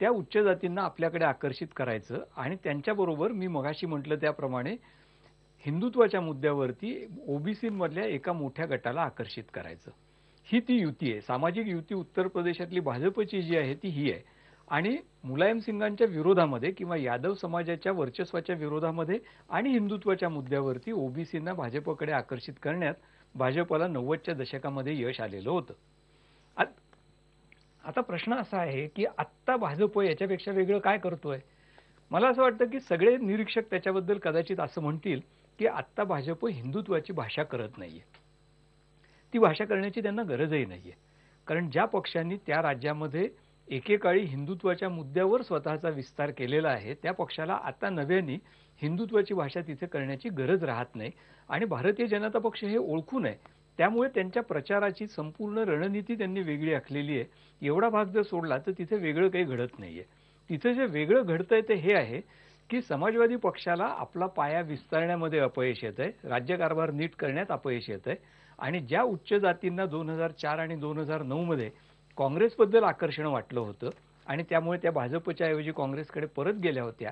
त्या उच्च जातींना आपल्याकडे आकर्षित करायचं आणि त्यांच्याबरोबर मी मगाशी म्हटलं त्याप्रमाणे हिंदुत्वाच्या मुद्द्यावरती ओबीसीमधल्या एका मोठ्या गटाला आकर्षित करायचं. ही ती युती आहे. सामाजिक युती उत्तर प्रदेशातली भाजपची जी आहे ती ही आहे. आणि मुलायम सिंगांच्या विरोधामध्ये किंवा यादव समाजाच्या वर्चस्वाच्या विरोधामध्ये आणि हिंदुत्वाच्या मुद्द्यावरती ओबीसींना भाजपकडे आकर्षित करण्यात भाजपला 90च्या दशकामध्ये यश आलेलं होतं. आता प्रश्न असा आहे की आत्ता भाजप याच्यापेक्षा वेगळं काय करतोय? मला असं वाटतं की सगळे निरीक्षक त्याच्याबद्दल कदाचित असं म्हणतील की आत्ता भाजप हिंदुत्वाची भाषा करत नाहीये. ती भाषा करण्याची त्यांना गरजही नाहीये. कारण ज्या पक्षांनी त्या राज्यामध्ये एकेकाळी हिंदुत्वाच्या मुद्द्यावर स्वतःचा विस्तार केलेला आहे, त्या पक्षाला आता नव्याने हिंदुत्वाची भाषा तिथे करण्याची गरज राहत नाही. आणि भारतीय जनता पक्ष हे ओळखून आहे, त्यामुळे त्यांच्या प्रचाराची संपूर्ण रणनीती त्यांनी वेगळी आखलेली आहे. एवढा भाग जर सोडला तर तिथे वेगळं काही घडत नाहीये. तिथे जे वेगळं घडतंय ते हे आहे की समाजवादी पक्षाला आपला पाया विस्तारण्यामध्ये अपयश येत आहे, राज्यकारभार नीट करण्यात अपयश येत आहे. आणि ज्या उच्च जातींना 2004 आणि 2009 मध्ये काँग्रेसबद्दल आकर्षण वाटलं होतं आणि त्यामुळे त्या भाजपच्या ऐवजी काँग्रेसकडे परत गेल्या होत्या,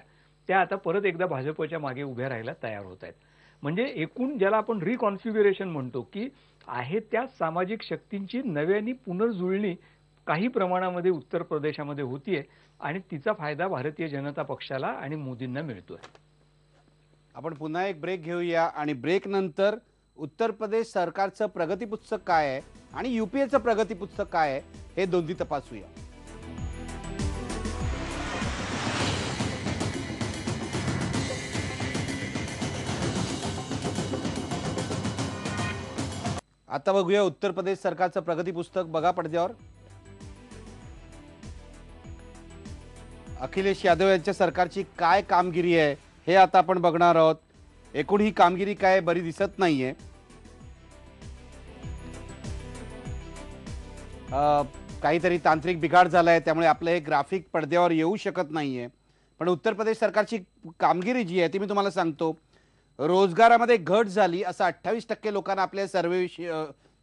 त्या आता परत एकदा भाजपच्या मागे उभ्या राहायला तयार होत आहेत. म्हणजे एकूण ज्याला आपण रिकॉन्फिग्युरेशन म्हणतो की आहे त्या सामाजिक शक्तींची नव्याने पुनर्जुळणी काही प्रमाणामध्ये उत्तर प्रदेशामध्ये होतीये आणि तिचा फायदा भारतीय जनता पक्षाला आणि मोदींना मिळतोय. आपण पुन्हा एक ब्रेक घेऊया आणि ब्रेक नंतर उत्तर प्रदेश सरकारचं प्रगती पुस्तक काय आहे आणि युपीएचं प्रगती पुस्तक काय आहे हे दोन्ही तपासूया. आता बघूया उत्तर प्रदेश सरकारचं प्रगती पुस्तक. बघा पडद्यावर, अखिलेश यादव यांच्या सरकारची काय कामगिरी आहे हे आता आपण बघणार आहोत. एकूण ही कामगिरी काय बरी दिसत नाहीये. काहीतरी तांत्रिक बिघाड झालाय, त्यामुळे आपलं हे ग्राफिक पडद्यावर येऊ शकत नाहीये. पण उत्तर प्रदेश सरकारची कामगिरी जी आहे ती मी तुम्हाला सांगतो. रोजगारामध्ये घट झाली असं 28% लोकांना आपल्या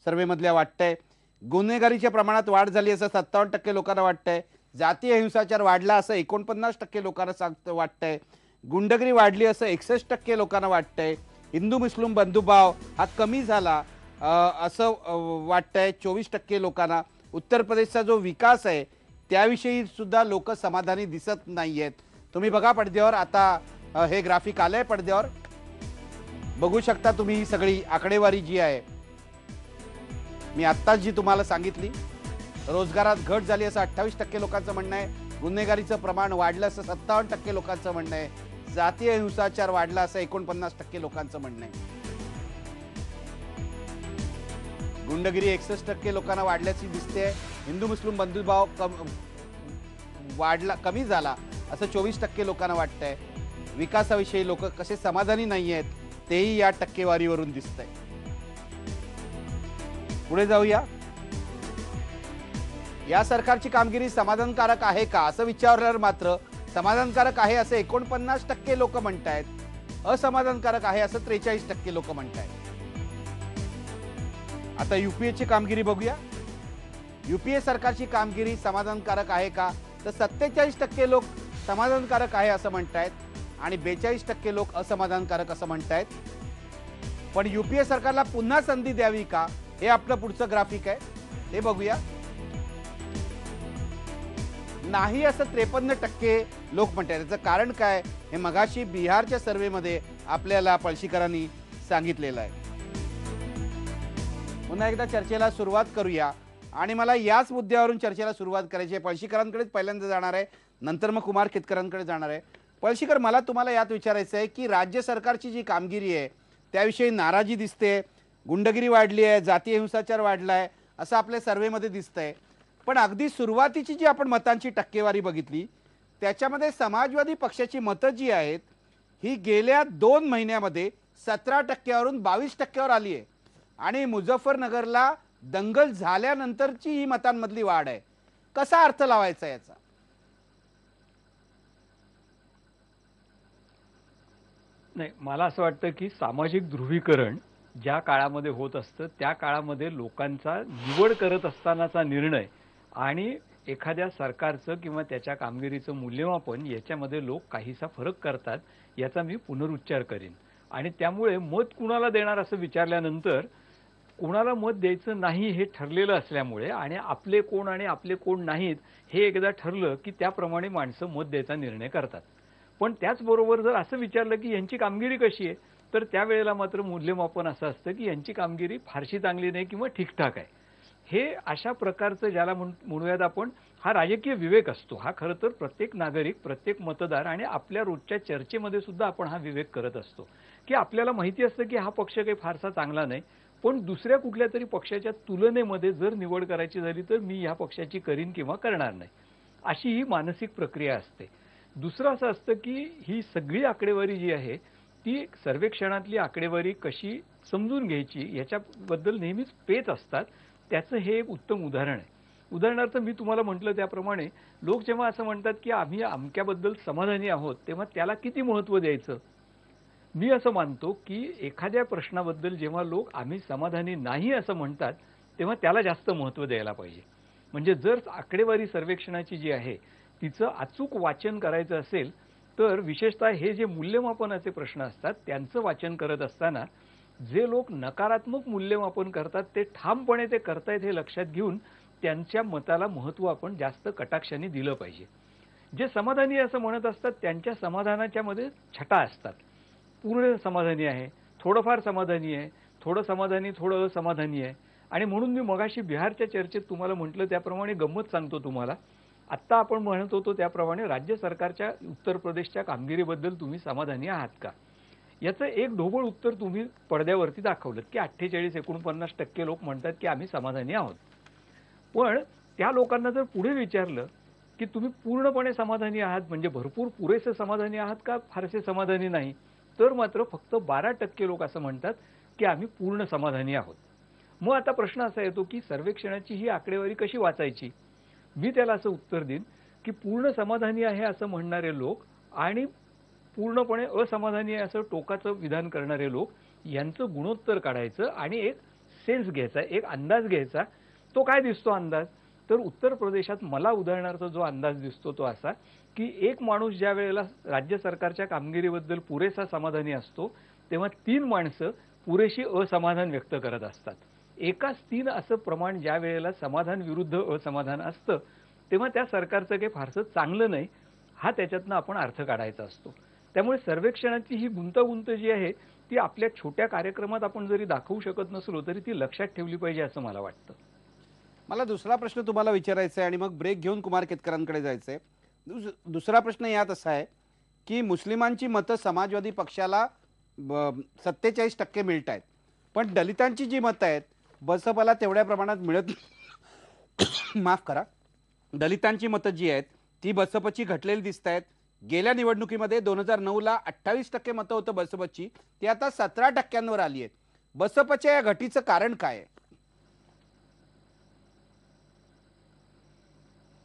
सर्वेमधल्या वाटतंय. गुन्हेगारीच्या प्रमाणात वाढ झाली असं 57% लोकांना वाटतंय. जातीय हिंसाचार वाढला असं 49% लोकांना वाटतंय. गुंडगिरी वाढली असं 61% लोकांना वाटतंय. हिंदू मुस्लिम बंधुभाव हा कमी झाला असं वाटतंय 24% लोकांना. उत्तर प्रदेशचा जो विकास आहे त्याविषयी सुद्धा लोक समाधानी दिसत नाहीयेत. तुम्ही बघा पडद्यावर, आता हे ग्राफिक आलंय पडद्यावर, बघू शकता तुम्ही. ही सगळी आकडेवारी जी आहे मी आत्ताच जी तुम्हाला सांगितली. रोजगारात घट झाली असं 28% लोकांचं म्हणणं आहे. गुन्हेगारीचं प्रमाण वाढलं असं 57% लोकांचं म्हणणं आहे. जातीय हिंसाचार वाढला असं 49% लोकांचं म्हणणं आहे. गुंडगिरी 61% लोकांना वाढल्याची दिसते. हिंदू मुस्लिम बंधुभाव कमी झाला असं 24% लोकांना वाटतंय. विकासाविषयी लोक कसे समाधानी नाही आहेत तेही या टक्केवारीवरून दिसतंय. पुढे जाऊया. या सरकारची कामगिरी समाधानकारक आहे का असं विचारल्यावर मात्र समाधानकारक आहे असं 49% लोक म्हणतायत. असमाधानकारक आहे असं 43% लोक म्हणतायत. आता युपीएची कामगिरी बघूया. युपीए सरकारची कामगिरी समाधानकारक आहे का तर 47% लोक समाधानकारक आहे असं म्हणतायत आणि 42% लोक असमाधानकारक असं म्हणतायत. पण युपीए सरकारला पुन्हा संधी द्यावी का हे आपलं पुढचं ग्राफिक आहे, ते बघूया. नाही असं 53% लोक म्हणतात. याचं कारण काय हे मगाशी बिहारच्या सर्वेमध्ये आपल्याला पळशीकरांनी सांगितलेलं आहे. पुन्हा एकदा चर्चेला सुरुवात करूया आणि मला याच मुद्द्यावरून चर्चेला सुरुवात करायची आहे. पळशीकरांकडेच पहिल्यांदा जाणार आहे, नंतर मग कुमार केतकरांकडे जाणार आहे. पळशीकर, मला तुम्हाला यात विचारायचं आहे की राज्य सरकारची जी कामगिरी आहे त्याविषयी नाराजी दिसते, गुंडगिरी वाढली आहे, जातीय हिंसाचार वाढला आहे असं आपल्या सर्व्हेमध्ये दिसतंय. पण अगदी सुरुवातीची जी आपण मतांची टक्केवारी बघितली त्याच्यामध्ये समाजवादी पक्षाची मतं जी आहेत ही गेल्या 2 महिन्यामध्ये 17% 22% आली आहे आणि मुझफ्फरनगरला दंगल झाल्यानंतरची ही मतांमधली वाढ आहे. कसा अर्थ लावायचा याचा? नाही, मला असं वाटतं की सामाजिक ध्रुवीकरण ज्या काळामध्ये होत असतं त्या काळामध्ये लोकांचा निवड करत असतानाचा निर्णय आणि एखाद्या सरकारचं किंवा त्याच्या कामगिरीचं मूल्यमापन याच्यामध्ये लोक काहीसा फरक करतात याचा मी पुनरुच्चार करेन. आणि त्यामुळे मत कुणाला देणार असं विचारल्यानंतर कुणाला मत द्यायचं नाही हे ठरलेलं असल्यामुळे आणि आपले कोण आणि आपले कोण नाहीत हे एकदा ठरलं की त्याप्रमाणे माणसं मत द्यायचा निर्णय करतात. पण त्याचबरोबर जर असं विचारलं की यांची कामगिरी कशी आहे तर त्यावेळेला मात्र मूल्यमापन असं असतं की यांची कामगिरी फारशी चांगली नाही किंवा ठीकठाक आहे. हे अशा प्रकारचं ज्याला म्हणूयात आपण हा राजकीय विवेक असतो. हा खरं तर प्रत्येक नागरिक, प्रत्येक मतदार आणि आपल्या रोजच्या चर्चेमध्ये सुद्धा आपण हा विवेक करत असतो की आपल्याला माहिती असतं की हा पक्ष काही फारसा चांगला नाही, पण दुसऱ्या कुठल्या तरी पक्षाच्या तुलनेमध्ये जर निवड करायची झाली तर मी या पक्षाची करीन किंवा करणार नाही, अशी ही मानसिक प्रक्रिया असते. दुसरं असं असतं की ही सगळी आकडेवारी जी आहे ती सर्वेक्षणातली आकडेवारी कशी समजून घ्यायची याच्याबद्दल नेहमीच पेच असतात. त्याचं हे एक उत्तम उदाहरण आहे. उदाहरणार्थ मी तुम्हाला म्हटलं त्याप्रमाणे लोक जेव्हा असं म्हणतात की आम्ही अमक्याबद्दल समाधानी आहोत तेव्हा त्याला किती महत्त्व द्यायचं. मी असं मानतो की एखाद्या प्रश्नाबद्दल जेव्हा लोक आम्ही समाधानी नाही असं म्हणतात तेव्हा त्याला जास्त महत्त्व द्यायला पाहिजे. म्हणजे जर आकडेवारी सर्वेक्षणाची जी आहे तिचं अचूक वाचन करायचं असेल तर विशेषतः हे जे मूल्यमापनाचे प्रश्न असतात त्यांचं वाचन करत असताना जे लोक नकारात्मक मूल्यमापन करतात ते ठामपणे ते करतायत हे लक्षात घेऊन त्यांच्या मताला महत्त्व आपण जास्त कटाक्षाने दिलं पाहिजे. जे समाधानी असं म्हणत असतात त्यांच्या समाधानाच्या मध्ये छटा असतात. पूर्ण समाधानी आहे, थोडंफार समाधानी आहे, थोडं समाधानी, थोडं असमाधानी आहे. आणि म्हणून मी मगाशी बिहारच्या चर्चेत तुम्हाला म्हटलं त्याप्रमाणे गंमत सांगतो तुम्हाला. आत्ता आपण म्हणत होतो त्याप्रमाणे राज्य सरकारच्या उत्तर प्रदेशच्या कामगिरीबद्दल तुम्ही समाधानी आहात का, याचं एक ढोबळ उत्तर तुम्ही पडद्यावरती दाखवलं की 48-49% लोक म्हणतात की आम्ही समाधानी आहोत. पण त्या लोकांना जर पुढे विचारलं की तुम्ही पूर्णपणे समाधानी आहात म्हणजे भरपूर पुरेसे समाधानी आहात का फारसे समाधानी नाही, तर मात्र फक्त 12% लोक असं म्हणतात की आम्ही पूर्ण समाधानी आहोत. मग आता प्रश्न असा येतो की सर्वेक्षणाची ही आकडेवारी कशी वाचायची. मी त्याला असं उत्तर देईन की पूर्ण समाधानी आहे असं म्हणणारे लोक आणि पूर्णपणे असमाधानी आहे असं टोकाचं विधान करणारे लोक यांचं गुणोत्तर काढायचं आणि एक सेन्स घ्यायचा, एक अंदाज घ्यायचा. तो काय दिसतो अंदाज, तर उत्तर प्रदेशात मला उदाहरणार्थ जो अंदाज दिसतो तो असा की एक माणूस ज्या वेळेला राज्य सरकारच्या कामगिरीबद्दल पुरेसा समाधानी असतो तेव्हा 3 माणसं पुरेशी असमाधान व्यक्त करत असतात. एकाच 3 असं प्रमाण ज्या वेळेला समाधान विरुद्ध असमाधान असतं तेव्हा त्या सरकारचं काही फारसं चांगलं नाही हा त्याच्यातनं आपण अर्थ काढायचा असतो. त्यामुळे सर्वेक्षणाची ही गुंतागुंत जी आहे ती आपल्या छोट्या कार्यक्रमात आपण जरी दाखवू शकत नसलो तरी ती लक्षात ठेवली पाहिजे असं मला वाटतं. मला दुसरा प्रश्न तुम्हाला विचारायचा आहे आणि मग ब्रेक घेऊन कुमार केतकरांकडे जायचंय. दुसरा प्रश्न यात असा आहे की मुस्लिमांची मतं समाजवादी पक्षाला 47% मिळत आहेत, पण दलितांची जी मतं आहेत बसपाला तेवढ्या प्रमाणात मिळत माफ करा, दलितांची मतं जी आहेत ती बसपची घटलेली दिसत आहेत. गेल्या निवडणुकीमध्ये 2009ला 28% मतं होतं बसपची, ती आता 17%वर आली आहेत. बसपच्या या घटीचं कारण काय आहे?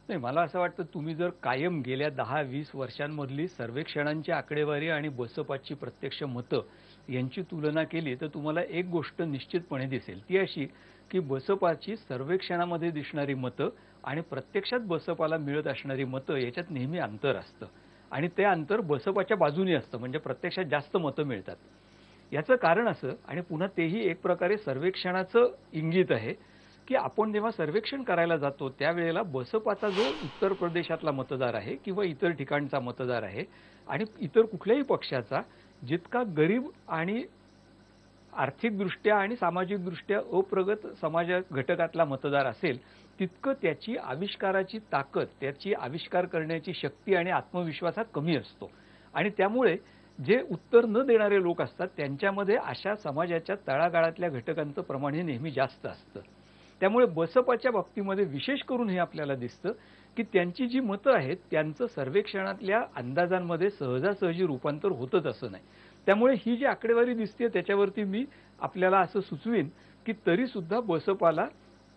नाही, मला असं वाटतं तुम्ही जर कायम गेल्या 10-20 वर्षांमधली सर्वेक्षणांची आकडेवारी आणि बसपाची प्रत्यक्ष मतं यांची तुलना केली तर तुम्हाला एक गोष्ट निश्चितपणे दिसेल, ती अशी की बसपाची सर्वेक्षणामध्ये दिसणारी मतं आणि प्रत्यक्षात बसपाला मिळत असणारी मतं याच्यात नेहमी अंतर असतं आणि ते अंतर बसपाच्या बाजूने असतं, म्हणजे प्रत्यक्षात जास्त मतं मिळतात. याचं कारण असं, आणि पुन्हा तेही एक प्रकारे सर्वेक्षणाचं इंगित आहे, की आपण जेव्हा सर्वेक्षण करायला जातो त्यावेळेला बसपाचा जो उत्तर प्रदेशातला मतदार आहे किंवा इतर ठिकाणचा मतदार आहे आणि इतर कुठल्याही पक्षाचा जितका गरीब आणि आर्थिकदृष्ट्या आणि सामाजिकदृष्ट्या अप्रगत समाज घटकातला मतदार असेल तितकं त्याची आविष्काराची ताकद, त्याची आविष्कार करण्याची शक्ती आणि आत्मविश्वास हा कमी असतो. आणि त्यामुळे जे उत्तर न देणारे लोक असतात त्यांच्यामध्ये अशा समाजाच्या तळागाळातल्या घटकांचं प्रमाण हे नेहमी जास्त असतं. त्यामुळे बसपाच्या बाबतीमध्ये विशेष करून हे आपल्याला दिसतं की त्यांची जी मतं आहेत त्यांचं सर्वेक्षणातल्या अंदाजांमध्ये सहजासहजी रूपांतर होतच असं नाही. त्यामुळे ही जी आकडेवारी दिसते त्याच्यावरती मी आपल्याला असं सुचवीन की तरी सुद्धा बसपाला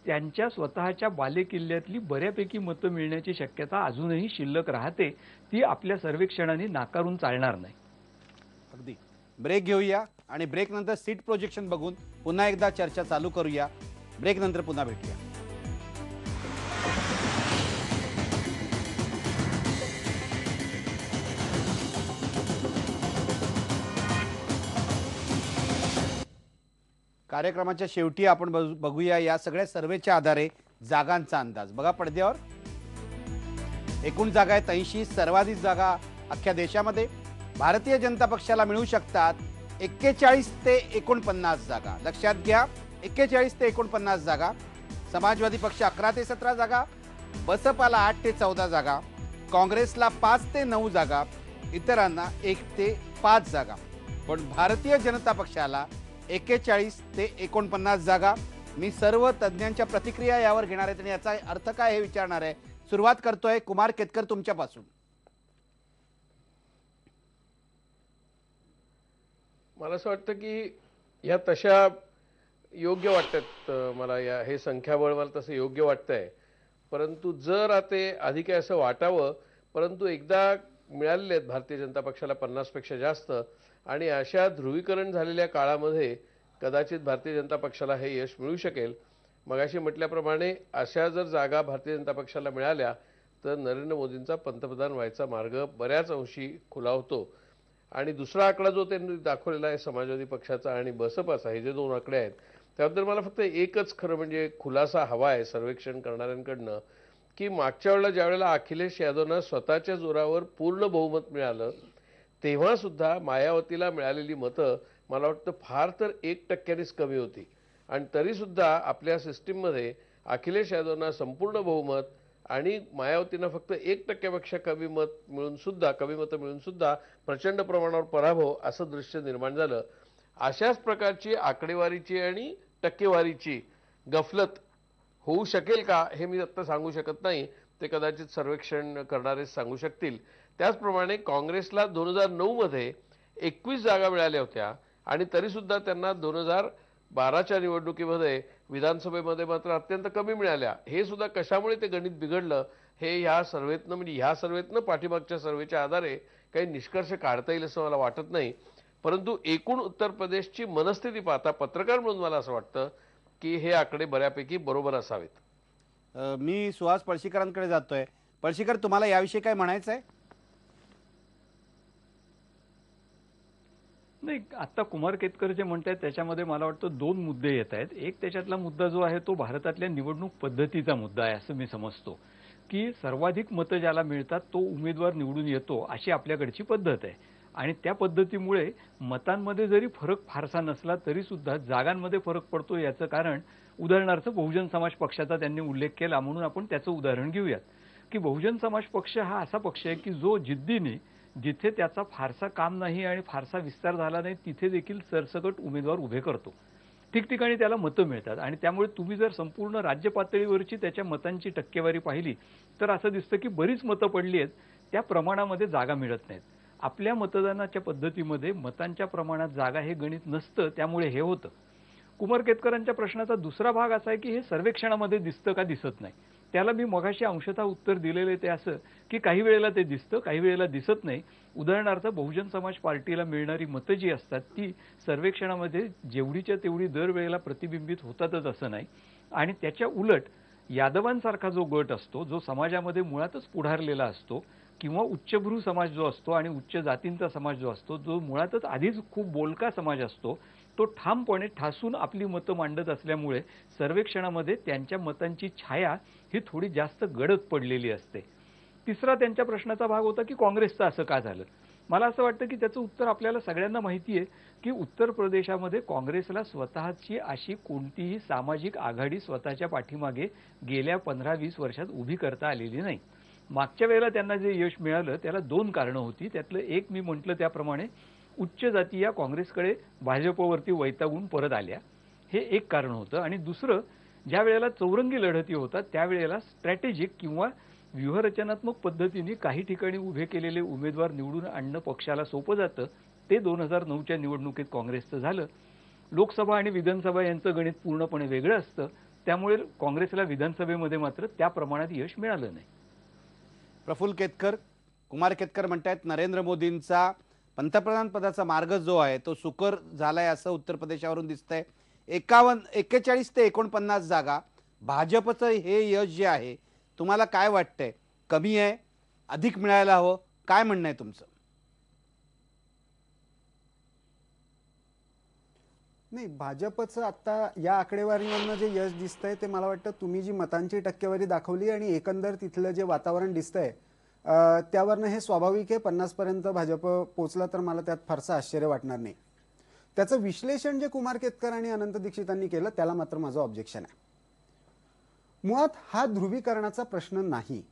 त्यांच्या स्वतःच्या बालेकिल्ल्यातली बऱ्यापैकी मतं मिळण्याची शक्यता अजूनही शिल्लक राहते. ती आपल्या सर्वेक्षणाने नाकारून चालणार नाही. अगदी. ब्रेक घेऊया आणि ब्रेक नंतर सीट प्रोजेक्शन बघून पुन्हा एकदा चर्चा चालू करूया. ब्रेक नंतर पुन्हा भेटूया. कार्यक्रमाच्या शेवटी आपण बघूया या सगळ्या सर्वेच्या आधारे जागांचा अंदाज. बघा पडद्यावर एकूण जागा आहेत 80. सर्वाधिक जागा अख्ख्या देशामध्ये भारतीय जनता पक्षाला मिळू शकतात 41 ते 49 जागा. लक्षात घ्या 41 ते 49 जागा. समाजवादी पक्ष 11 ते 17 जागा, बसपाला 8 ते 14 जागा, काँग्रेसला 5 ते 9 जागा, इतरांना 1 ते 5 जागा. पण भारतीय जनता पक्षाला 41 ते 49 जागा. मी सर्व तज्ज्ञांच्या प्रतिक्रिया यावर घेणार आहेत आणि याचा अर्थ काय हे विचारणार आहे. सुरुवात करतोय कुमार केतकर तुमच्यापासून. मला असं वाटतं की या तशा योग्य वाटतात मला. या हे संख्याबळ मला तसं योग्य वाटतंय. परंतु जर आता अधिक असं वाटावं, परंतु एकदा मिळालेले आहेत भारतीय जनता पक्षाला 50 पेक्षा जास्त आणि अशा ध्रुवीकरण झालेल्या काळामध्ये कदाचित भारतीय जनता पक्षाला हे यश मिळू शकेल. मगाशी म्हटल्याप्रमाणे अशा जर जागा भारतीय जनता पक्षाला मिळाल्या तर नरेंद्र मोदींचा पंतप्रधान व्हायचा मार्ग बऱ्याच अंशी खुला होतो. आणि दुसरा आकडा जो त्यांनी दाखवलेला आहे समाजवादी पक्षाचा आणि बसपाचा, हे जे दोन आकडे आहेत त्याबद्दल मला फक्त एकच खरं म्हणजे खुलासा हवा आहे सर्वेक्षण करणाऱ्यांकडनं की मागच्या वेळेला ज्यावेळेला अखिलेश यादवना स्वतःच्या जोरावर पूर्ण बहुमत मिळालं तेव्हा सुद्धा मायावतीला मिळालेली मतं मला वाटतं फार तर 1% कमी होती. आणि तरी सुद्धा आपल्या सिस्टीममध्ये अखिलेश यादवना संपूर्ण बहुमत आणि मायावतींना फक्त 1% कमी मतं मिळून सुद्धा प्रचंड प्रमाणावर पराभव असं दृश्य निर्माण झालं. अशाच प्रकारची आकडेवारीची आणि टक्केवारीची गफलत होऊ शकेल का हे मी आता सांगू शकत नाही. ते कदाचित सर्वेक्षण करणारे सांगू शकतील. त्याचप्रमाणे काँग्रेसला 2009 मध्ये 21 जागा मिळाल्या होत्या आणि तरी सुद्धा त्यांना 2012च्या निवडणुकीमध्ये विधानसभेमध्ये मात्र अत्यंत कमी मिळाल्या. हे सुद्धा कशामुळे ते गणित बिघडलं हे ह्या सर्वेतनं पाठीमागच्या सर्वेच्या आधारे काही निष्कर्ष काढता येईल असं मला वाटत नाही. परंतु एकूण उत्तर प्रदेशची मनस्थिती पाहता पत्रकार म्हणून मला असं वाटतं की हे आकडे बऱ्यापैकी बरोबर असावेत. मी सुहास पळशीकरांकडे जातोय. पळशीकर तुम्हाला याविषयी काय म्हणायचं आहे? नाही, आता कुमार केतकर जे म्हणतात त्याच्यामध्ये मला वाटतं दोन मुद्दे येत आहेत. एक त्याच्यातला मुद्दा जो आहे तो भारतातल्या निवडणूक पद्धतीचा मुद्दा आहे असं मी समजतो की सर्वाधिक मतं ज्याला मिळतात तो उमेदवार निवडून येतो अशी आपल्याकडची पद्धत आहे. आणि त्या पद्धतीमुळे मतांमध्ये जरी फरक फारसा नसला तरी सुद्धा जागांमध्ये फरक पडतो. याचं कारण उदाहरणार्थ बहुजन समाज पक्षाचा त्यांनी उल्लेख केला म्हणून आपण त्याचं उदाहरण घेऊयात की बहुजन समाज पक्ष हा असा पक्ष आहे की जो जिद्दीने जिथे त्याचा फारसा काम नाही आणि फारसा विस्तार झाला नाही तिथे देखील सरसकट उमेदवार उभे करतो. ठिकठिकाणी त्याला मतं मिळतात आणि त्यामुळे तुम्ही जर संपूर्ण राज्य पातळीवरची त्याच्या मतांची टक्केवारी पाहिली तर असं दिसतं की बरीच मतं पडली आहेत, त्या प्रमाणामध्ये जागा मिळत नाहीत. आपल्या मतदानाच्या पद्धतीमध्ये मतांच्या प्रमाणात जागा हे गणित नसतं, त्यामुळे हे होतं. कुमार केतकरांच्या प्रश्नाचा दुसरा भाग असा आहे की हे सर्वेक्षणामध्ये दिसतं का दिसत नाही. त्याला मी मगाशी अंशतः उत्तर दिलेले ते असं की काही वेळेला ते दिसतं काही वेळेला दिसत नाही. उदाहरणार्थ बहुजन समाज पार्टीला मिळणारी मतं जी असतात ती सर्वेक्षणामध्ये जेवढीच्या तेवढी दरवेळेला प्रतिबिंबित होतातच असं नाही. आणि त्याच्या उलट यादवांसारखा जो गट असतो जो समाजामध्ये मुळातच पुढारलेला असतो किंवा उच्चभ्रू समाज जो असतो आणि उच्च जातींचा समाज जो असतो जो मुळातच आधीच खूप बोलका समाज असतो तो ठामपणे ठासून आपली मतं मांडत असल्यामुळे सर्वेक्षणामध्ये त्यांच्या मतांची छाया ही थोडी जास्त गडद पडलेली असते. तिसरा त्यांच्या प्रश्नाचा भाग होता की काँग्रेसचं असं का झालं. मला असं वाटतं की त्याचं उत्तर आपल्याला सगळ्यांना माहिती आहे की उत्तर प्रदेशामध्ये काँग्रेसला स्वतःची अशी कोणतीही सामाजिक आघाडी स्वतःच्या पाठीमागे गेल्या 15-20 वर्षात उभी करता आलेली नाही. मागच्या वेळेला त्यांना जे यश मिळालं त्याला दोन कारणं होती. त्यातलं एक मी म्हटलं त्याप्रमाणे उच्च जाती या काँग्रेसकडे भाजपवरती वैतागून परत आल्या, हे एक कारण होतं. आणि दुसरं, ज्या वेळेला चौरंगी लढती होतात त्यावेळेला स्ट्रॅटेजिक किंवा व्यूहरचनात्मक पद्धतीने काही ठिकाणी उभे केलेले उमेदवार निवडून आणणं पक्षाला सोपं जातं. ते 2009च्या निवडणुकीत काँग्रेसचं झालं. लोकसभा आणि विधानसभा यांचं गणित पूर्णपणे वेगळं असतं, त्यामुळे काँग्रेसला विधानसभेमध्ये मात्र त्या प्रमाणात यश मिळालं नाही. प्रफुल्ल केतकर, कुमार केतकर म्हणतायत नरेंद्र मोदींचा पंतप्रधान पदाचा मार्ग जो आहे तो सुकर झालाय असं उत्तर प्रदेशावरून दिसतंय. 41 ते 49 जागा भाजपचं हे यश जे आहे तुम्हाला काय वाटतंय, कमी आहे, अधिक मिळायला हवं, काय म्हणणं आहे तुमचं? नाही, भाजपचं आता या आकडेवारीवरनं जे यश दिसतंय ते मला वाटतं तुम्ही जी मतांची टक्केवारी दाखवली आणि एकंदर तिथलं जे वातावरण दिसतंय त्यावरनं हे स्वाभाविक आहे. 50 पर्यंत भाजप पोचला तर मला त्यात फारसं आश्चर्य वाटणार नाही. त्याचं विश्लेषण जे कुमार केतकर आणि अनंत दीक्षितांनी केलं त्याला मात्र माझं ऑब्जेक्शन आहे. मुळात हा ध्रुवीकरणाचा प्रश्न नाही.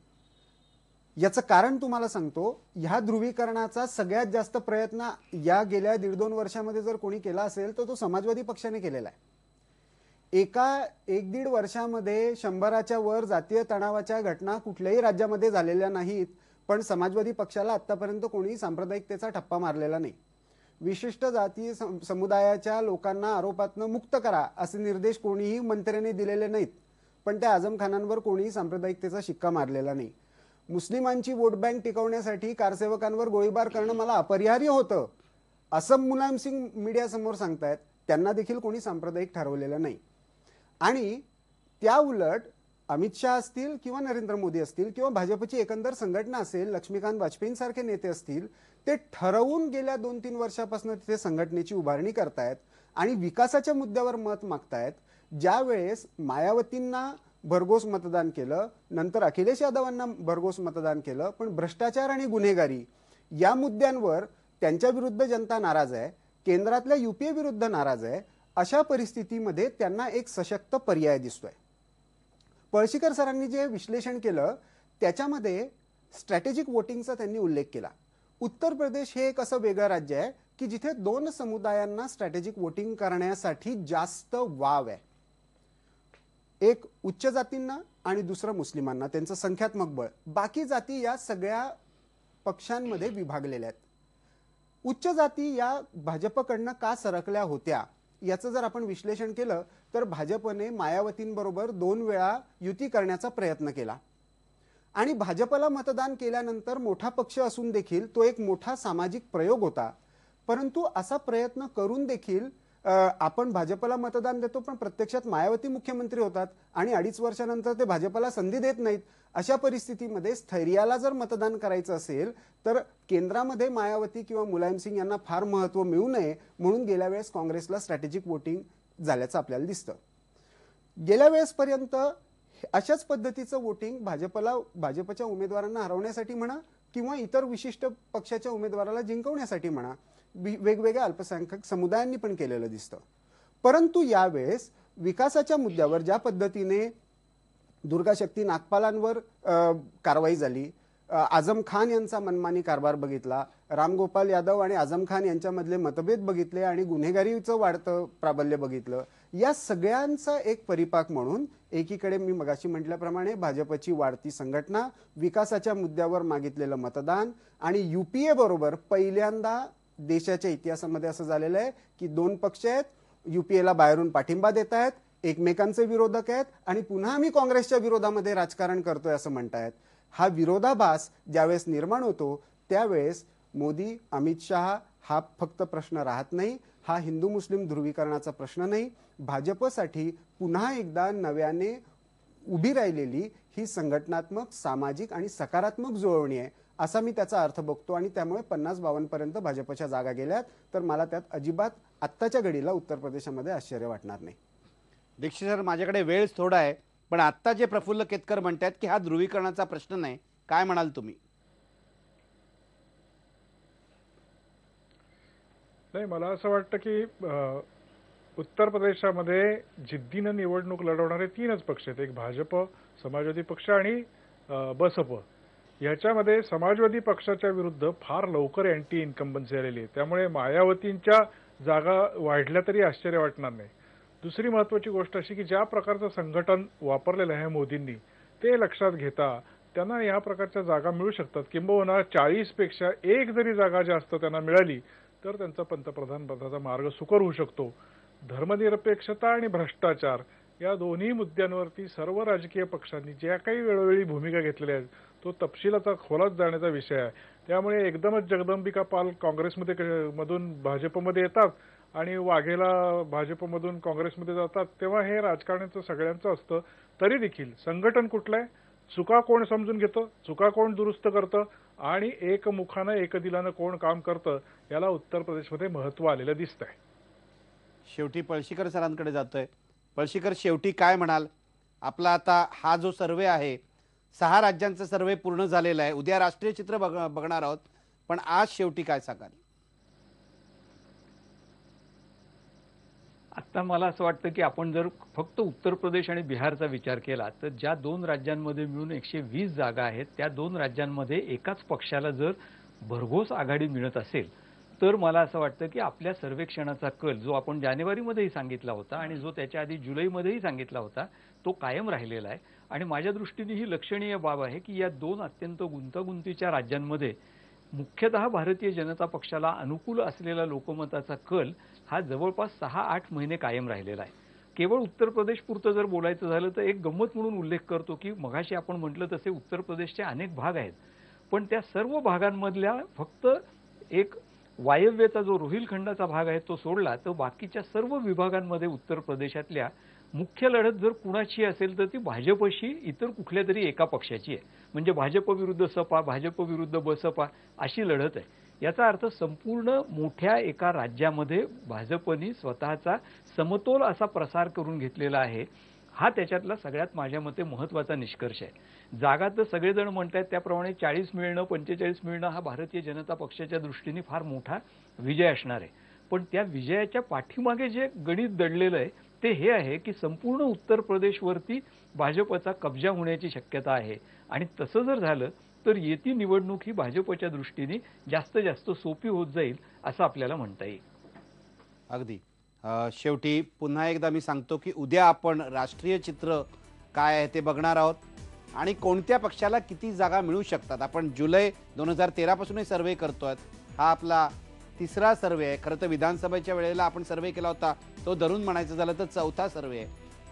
याचं कारण तुम्हाला सांगतो. ह्या ध्रुवीकरणाचा सगळ्यात जास्त प्रयत्न या गेल्या 1.5-2 वर्षामध्ये जर कोणी केला असेल तर तो समाजवादी पक्षाने केलेला आहे. एका 1-1.5 वर्षामध्ये 100च्या वर जातीय तणावाच्या घटना कुठल्याही राज्यामध्ये झालेल्या नाहीत, पण समाजवादी पक्षाला आतापर्यंत कोणी सांप्रदायिकतेचा ठप्पा मारलेला नाही. विशिष्ट जाती समुदायाच्या लोकांना आरोपातनं मुक्त करा असे निर्देश कोणीही मंत्र्यांनी दिलेले नाहीत, पण त्या आझम खानांवर कोणीही सांप्रदायिकतेचा शिक्का मारलेला नाही. मुस्लिमांची वोट बँक टिकवण्यासाठी कारसेवकांवर गोळीबार करणं मला अपरिहार्य होतं असं मुलायम सिंग मीडियासमोर सांगतायत. त्यांना देखील कोणी सांप्रदायिक ठरवलेलं नाही. आणि त्या उलट अमित शहा असतील किंवा नरेंद्र मोदी असतील किंवा भाजपची एकंदर संघटना असेल, लक्ष्मीकांत वाजपेयींसारखे नेते असतील, ते ठरवून गेल्या 2-3 वर्षापासून तिथे संघटनेची उभारणी करतायत आणि विकासाच्या मुद्द्यावर मत मागतायत. ज्या वेळेस मायावतींना भरघोस मतदान केलं, नंतर अखिलेश यादवांना भरघोस मतदान केलं, पण भ्रष्टाचार आणि गुन्हेगारी या मुद्द्यांवर त्यांच्या विरुद्ध जनता नाराज आहे, केंद्रातल्या युपीए विरुद्ध नाराज आहे. अशा परिस्थितीमध्ये त्यांना एक सशक्त पर्याय दिसतोय. पळशीकर सरांनी जे विश्लेषण केलं त्याच्यामध्ये स्ट्रॅटेजिक वोटिंगचा त्यांनी उल्लेख केला. उत्तर प्रदेश हे एक असं वेगळं राज्य आहे की जिथे 2 समुदायांना स्ट्रॅटेजिक वोटिंग करण्यासाठी जास्त वाव आहे. एक उच्च जातींना आणि दुसरं मुस्लिमांना, त्यांचं संख्यात्मक बळ. बाकी जाती या सगळ्या पक्षांमध्ये विभागलेल्या आहेत. उच्च जाती या भाजपकडनं का सरकल्या होत्या याचं जर आपण विश्लेषण केलं तर भाजपने मायावतींबरोबर 2 वेळा युती करण्याचा प्रयत्न केला आणि भाजपला मतदान केल्यानंतर मोठा पक्ष असून देखील तो एक मोठा सामाजिक प्रयोग होता. परंतु असा प्रयत्न करून देखील आपण भाजपला मतदान देतो पण प्रत्यक्षात मायावती मुख्यमंत्री होतात आणि 2.5 वर्षानंतर ते भाजपला संधी देत नाहीत. अशा परिस्थितीमध्ये स्थैर्याला जर मतदान करायचं असेल तर केंद्रामध्ये मायावती किंवा मुलायम सिंग यांना फार महत्त्व मिळू नये म्हणून गेल्या वेळेस काँग्रेसला स्ट्रॅटेजिक वोटिंग झाल्याचं आपल्याला दिसतं. गेल्या वेळेसपर्यंत अशाच पद्धतीचं वोटिंग भाजपच्या उमेदवारांना हरवण्यासाठी म्हणा किंवा इतर विशिष्ट पक्षाच्या उमेदवाराला जिंकवण्यासाठी म्हणा वेगवेगळ्या अल्पसंख्याक समुदायांनी पण केलेलं दिसतं. परंतु यावेळेस विकासाच्या मुद्द्यावर ज्या पद्धतीने दुर्गा शक्ती नागपालांवर कारवाई झाली, आझम खान यांचा मनमानी कारभार बघितला, रामगोपाल यादव आणि आझम खान यांच्यामधले मतभेद बघितले आणि गुन्हेगारीचं वाढतं प्राबल्य बघितलं, या सगळ्यांचा एक परिपाक म्हणून एकीकडे मी मगाशी म्हटल्याप्रमाणे भाजपची वाढती संघटना, विकासाच्या मुद्द्यावर मागितलेलं मतदान आणि युपीए बरोबर पहिल्यांदा देशाच्या इतिहासामध्ये असं झालेलं आहे की 2 पक्ष आहेत, युपीएला बाहेरून पाठिंबा देत आहेत, एकमेकांचे विरोधक आहेत आणि पुन्हा आम्ही काँग्रेसच्या विरोधामध्ये राजकारण करतोय असं म्हणतायत. हा विरोधाभास ज्यावेळेस निर्माण होतो त्यावेळेस मोदी, अमित शहा हा फक्त प्रश्न राहत नाही, हा हिंदू मुस्लिम ध्रुवीकरणाचा प्रश्न नाही. भाजपसाठी पुन्हा एकदा नव्याने उभी राहिलेली ही संघटनात्मक, सामाजिक आणि सकारात्मक जुळवणी आहे असा मी त्याचा अर्थ बघतो आणि त्यामुळे 50-52 पर्यंत भाजपच्या जागा गेल्यात तर मला त्यात अजिबात आत्ताच्या घडीला उत्तर प्रदेशामध्ये आश्चर्य वाटणार नाही. दीक्षित सर, माझ्याकडे वेळ थोडा आहे पण आत्ता जे प्रफुल्ल केतकर म्हणतात की हा ध्रुवीकरणाचा प्रश्न नाही, काय म्हणाल तुम्ही? नाही, मला असं वाटतं की उत्तर प्रदेशामध्ये जिद्दीनं निवडणूक लढवणारे 3च पक्ष आहेत. एक भाजप, समाजवादी पक्ष आणि बसप. याच्यामध्ये समाजवादी पक्षाच्या विरुद्ध फार लवकर अँटी इन्कम्बन्सी आलेली आहे. त्यामुळे मायावतींच्या जागा वाढल्या तरी आश्चर्य वाटणार नाही. दुसरी महत्वाची गोष्ट अशी की ज्या प्रकारचं संघटन वापरलेलं आहे मोदींनी, ते लक्षात घेता त्यांना या प्रकारच्या जागा मिळू शकतात. किंबहुना 40 पेक्षा एक जरी जागा जास्त त्यांना मिळाली तर त्यांचा पंतप्रधान पदाचा मार्ग सुकर होऊ शकतो. धर्मनिरपेक्षता आणि भ्रष्टाचार या दोन्ही मुद्द्यांवरती सर्व राजकीय पक्षांनी ज्या काही वेळोवेळी भूमिका घेतलेल्या आहेत तो तपशिलाचा खोलात जाण्याचा विषय आहे. त्यामुळे एकदमच जगदंबिका पाल काँग्रेसमध्ये मधून भाजपमध्ये येतात आणि वाघेला भाजपमधून काँग्रेसमध्ये जातात, तेव्हा हे राजकारणाचं सगळ्यांचं असतं. तरी देखील संघटन कुठलं आहे, चुका कोण समजून घेतं, चुका कोण दुरुस्त करतं आणि एकमुखानं एकदिलानं कोण काम करतं, याला उत्तर प्रदेशमध्ये महत्त्व आलेलं दिसतंय. शेवटी पळशीकर सरांकडे जातोय. पळशीकर, शेवटी काय म्हणाल? आपला आता हा जो सर्वे आहे, 6 राज्यांचा सर्वे पूर्ण झालेला आहे. उद्या राष्ट्रीय चित्र बघणार आहोत, पण आज शेवटी काय सांगाल? आता मला असं वाटतं की आपण जर फक्त उत्तर प्रदेश आणि बिहारचा विचार केला तर ज्या 2 राज्यांमध्ये मिळून 120 जागा आहेत, त्या 2 राज्यांमध्ये एकाच पक्षाला जर भरघोस आघाडी मिळत असेल तर मला असं वाटतं की आपल्या सर्वेक्षणाचा कल जो आपण जानेवारीमध्येही सांगितला होता आणि जो त्याच्या आधी जुलैमध्येही सांगितला होता तो कायम राहिलेला आहे. आणि माझ्या दृष्टीने ही लक्षणीय बाब आहे की या 2 अत्यंत गुंतागुंतीच्या राज्यांमध्ये मुख्यतः भारतीय जनता पक्षाला अनुकूल असलेला लोकमताचा कल हा जवळपास 6-8 महिने कायम राहिलेला आहे. केवळ उत्तर प्रदेश पुरतं जर बोलायचं झालं तर एक गंमत म्हणून उल्लेख करतो की मगाशी आपण म्हटलं तसे उत्तर प्रदेशचे अनेक भाग आहेत, पण त्या सर्व भागांमधल्या फक्त एक वायव्येचा जो रोहिलखंडाचा भाग आहे तो सोडला तर बाकीच्या सर्व विभागांमध्ये उत्तर प्रदेशातल्या मुख्य लढत जर कुणाची असेल तर ती भाजपशी इतर कुठल्या तरी एका पक्षाची आहे. म्हणजे भाजप विरुद्ध सपा, भाजप विरुद्ध बसपा अशी लढत आहे. याचा अर्थ संपूर्ण मोठ्या एका राज्यामध्ये भाजपनी स्वतःचा समतोल असा प्रसार करून घेतलेला आहे. हा त्याच्यातला सगळ्यात माझ्या मते महत्त्वाचा निष्कर्ष आहे. जागा तर सगळेजण म्हणतात त्याप्रमाणे 40 मिळणं 45 मिळणं हा भारतीय जनता पक्षाच्या दृष्टीने फार मोठा विजय असणार आहे. पण त्या विजयाच्या पाठीमागे जे गणित दडलेलं आहे ते हे आहे की संपूर्ण उत्तर प्रदेशवरती भाजपचा कब्जा होण्याची शक्यता आहे आणि तसं जर झालं तर येती निवडणूक ही भाजपच्या दृष्टीने जास्त जास्त सोपी होत जाईल असं आपल्याला म्हणता येईल. अगदी शेवटी पुन्हा एकदा मी सांगतो की उद्या आपण राष्ट्रीय चित्र काय आहे ते बघणार आहोत आणि कोणत्या पक्षाला किती जागा मिळू शकतात. आपण जुलै 2013 पासूनही सर्वे करतोय. हा आपला 3रा सर्वे आहे. खरं तर विधानसभेच्या वेळेला आपण सर्वे केला होता तो धरून म्हणायचं झालं तर 4था सर्वे आहे.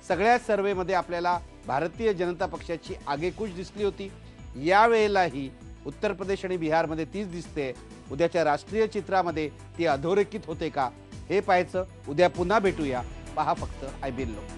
सगळ्याच सर्वेमध्ये आपल्याला भारतीय जनता पक्षाची आगेकूच दिसली होती. यावेळेलाही उत्तर प्रदेश आणि बिहारमध्ये तीच दिसते. उद्याच्या राष्ट्रीय चित्रामध्ये ती अधोरेखित होते का हे पाहायचं. उद्या पुन्हा भेटूया. पहा फक्त IBN लोक.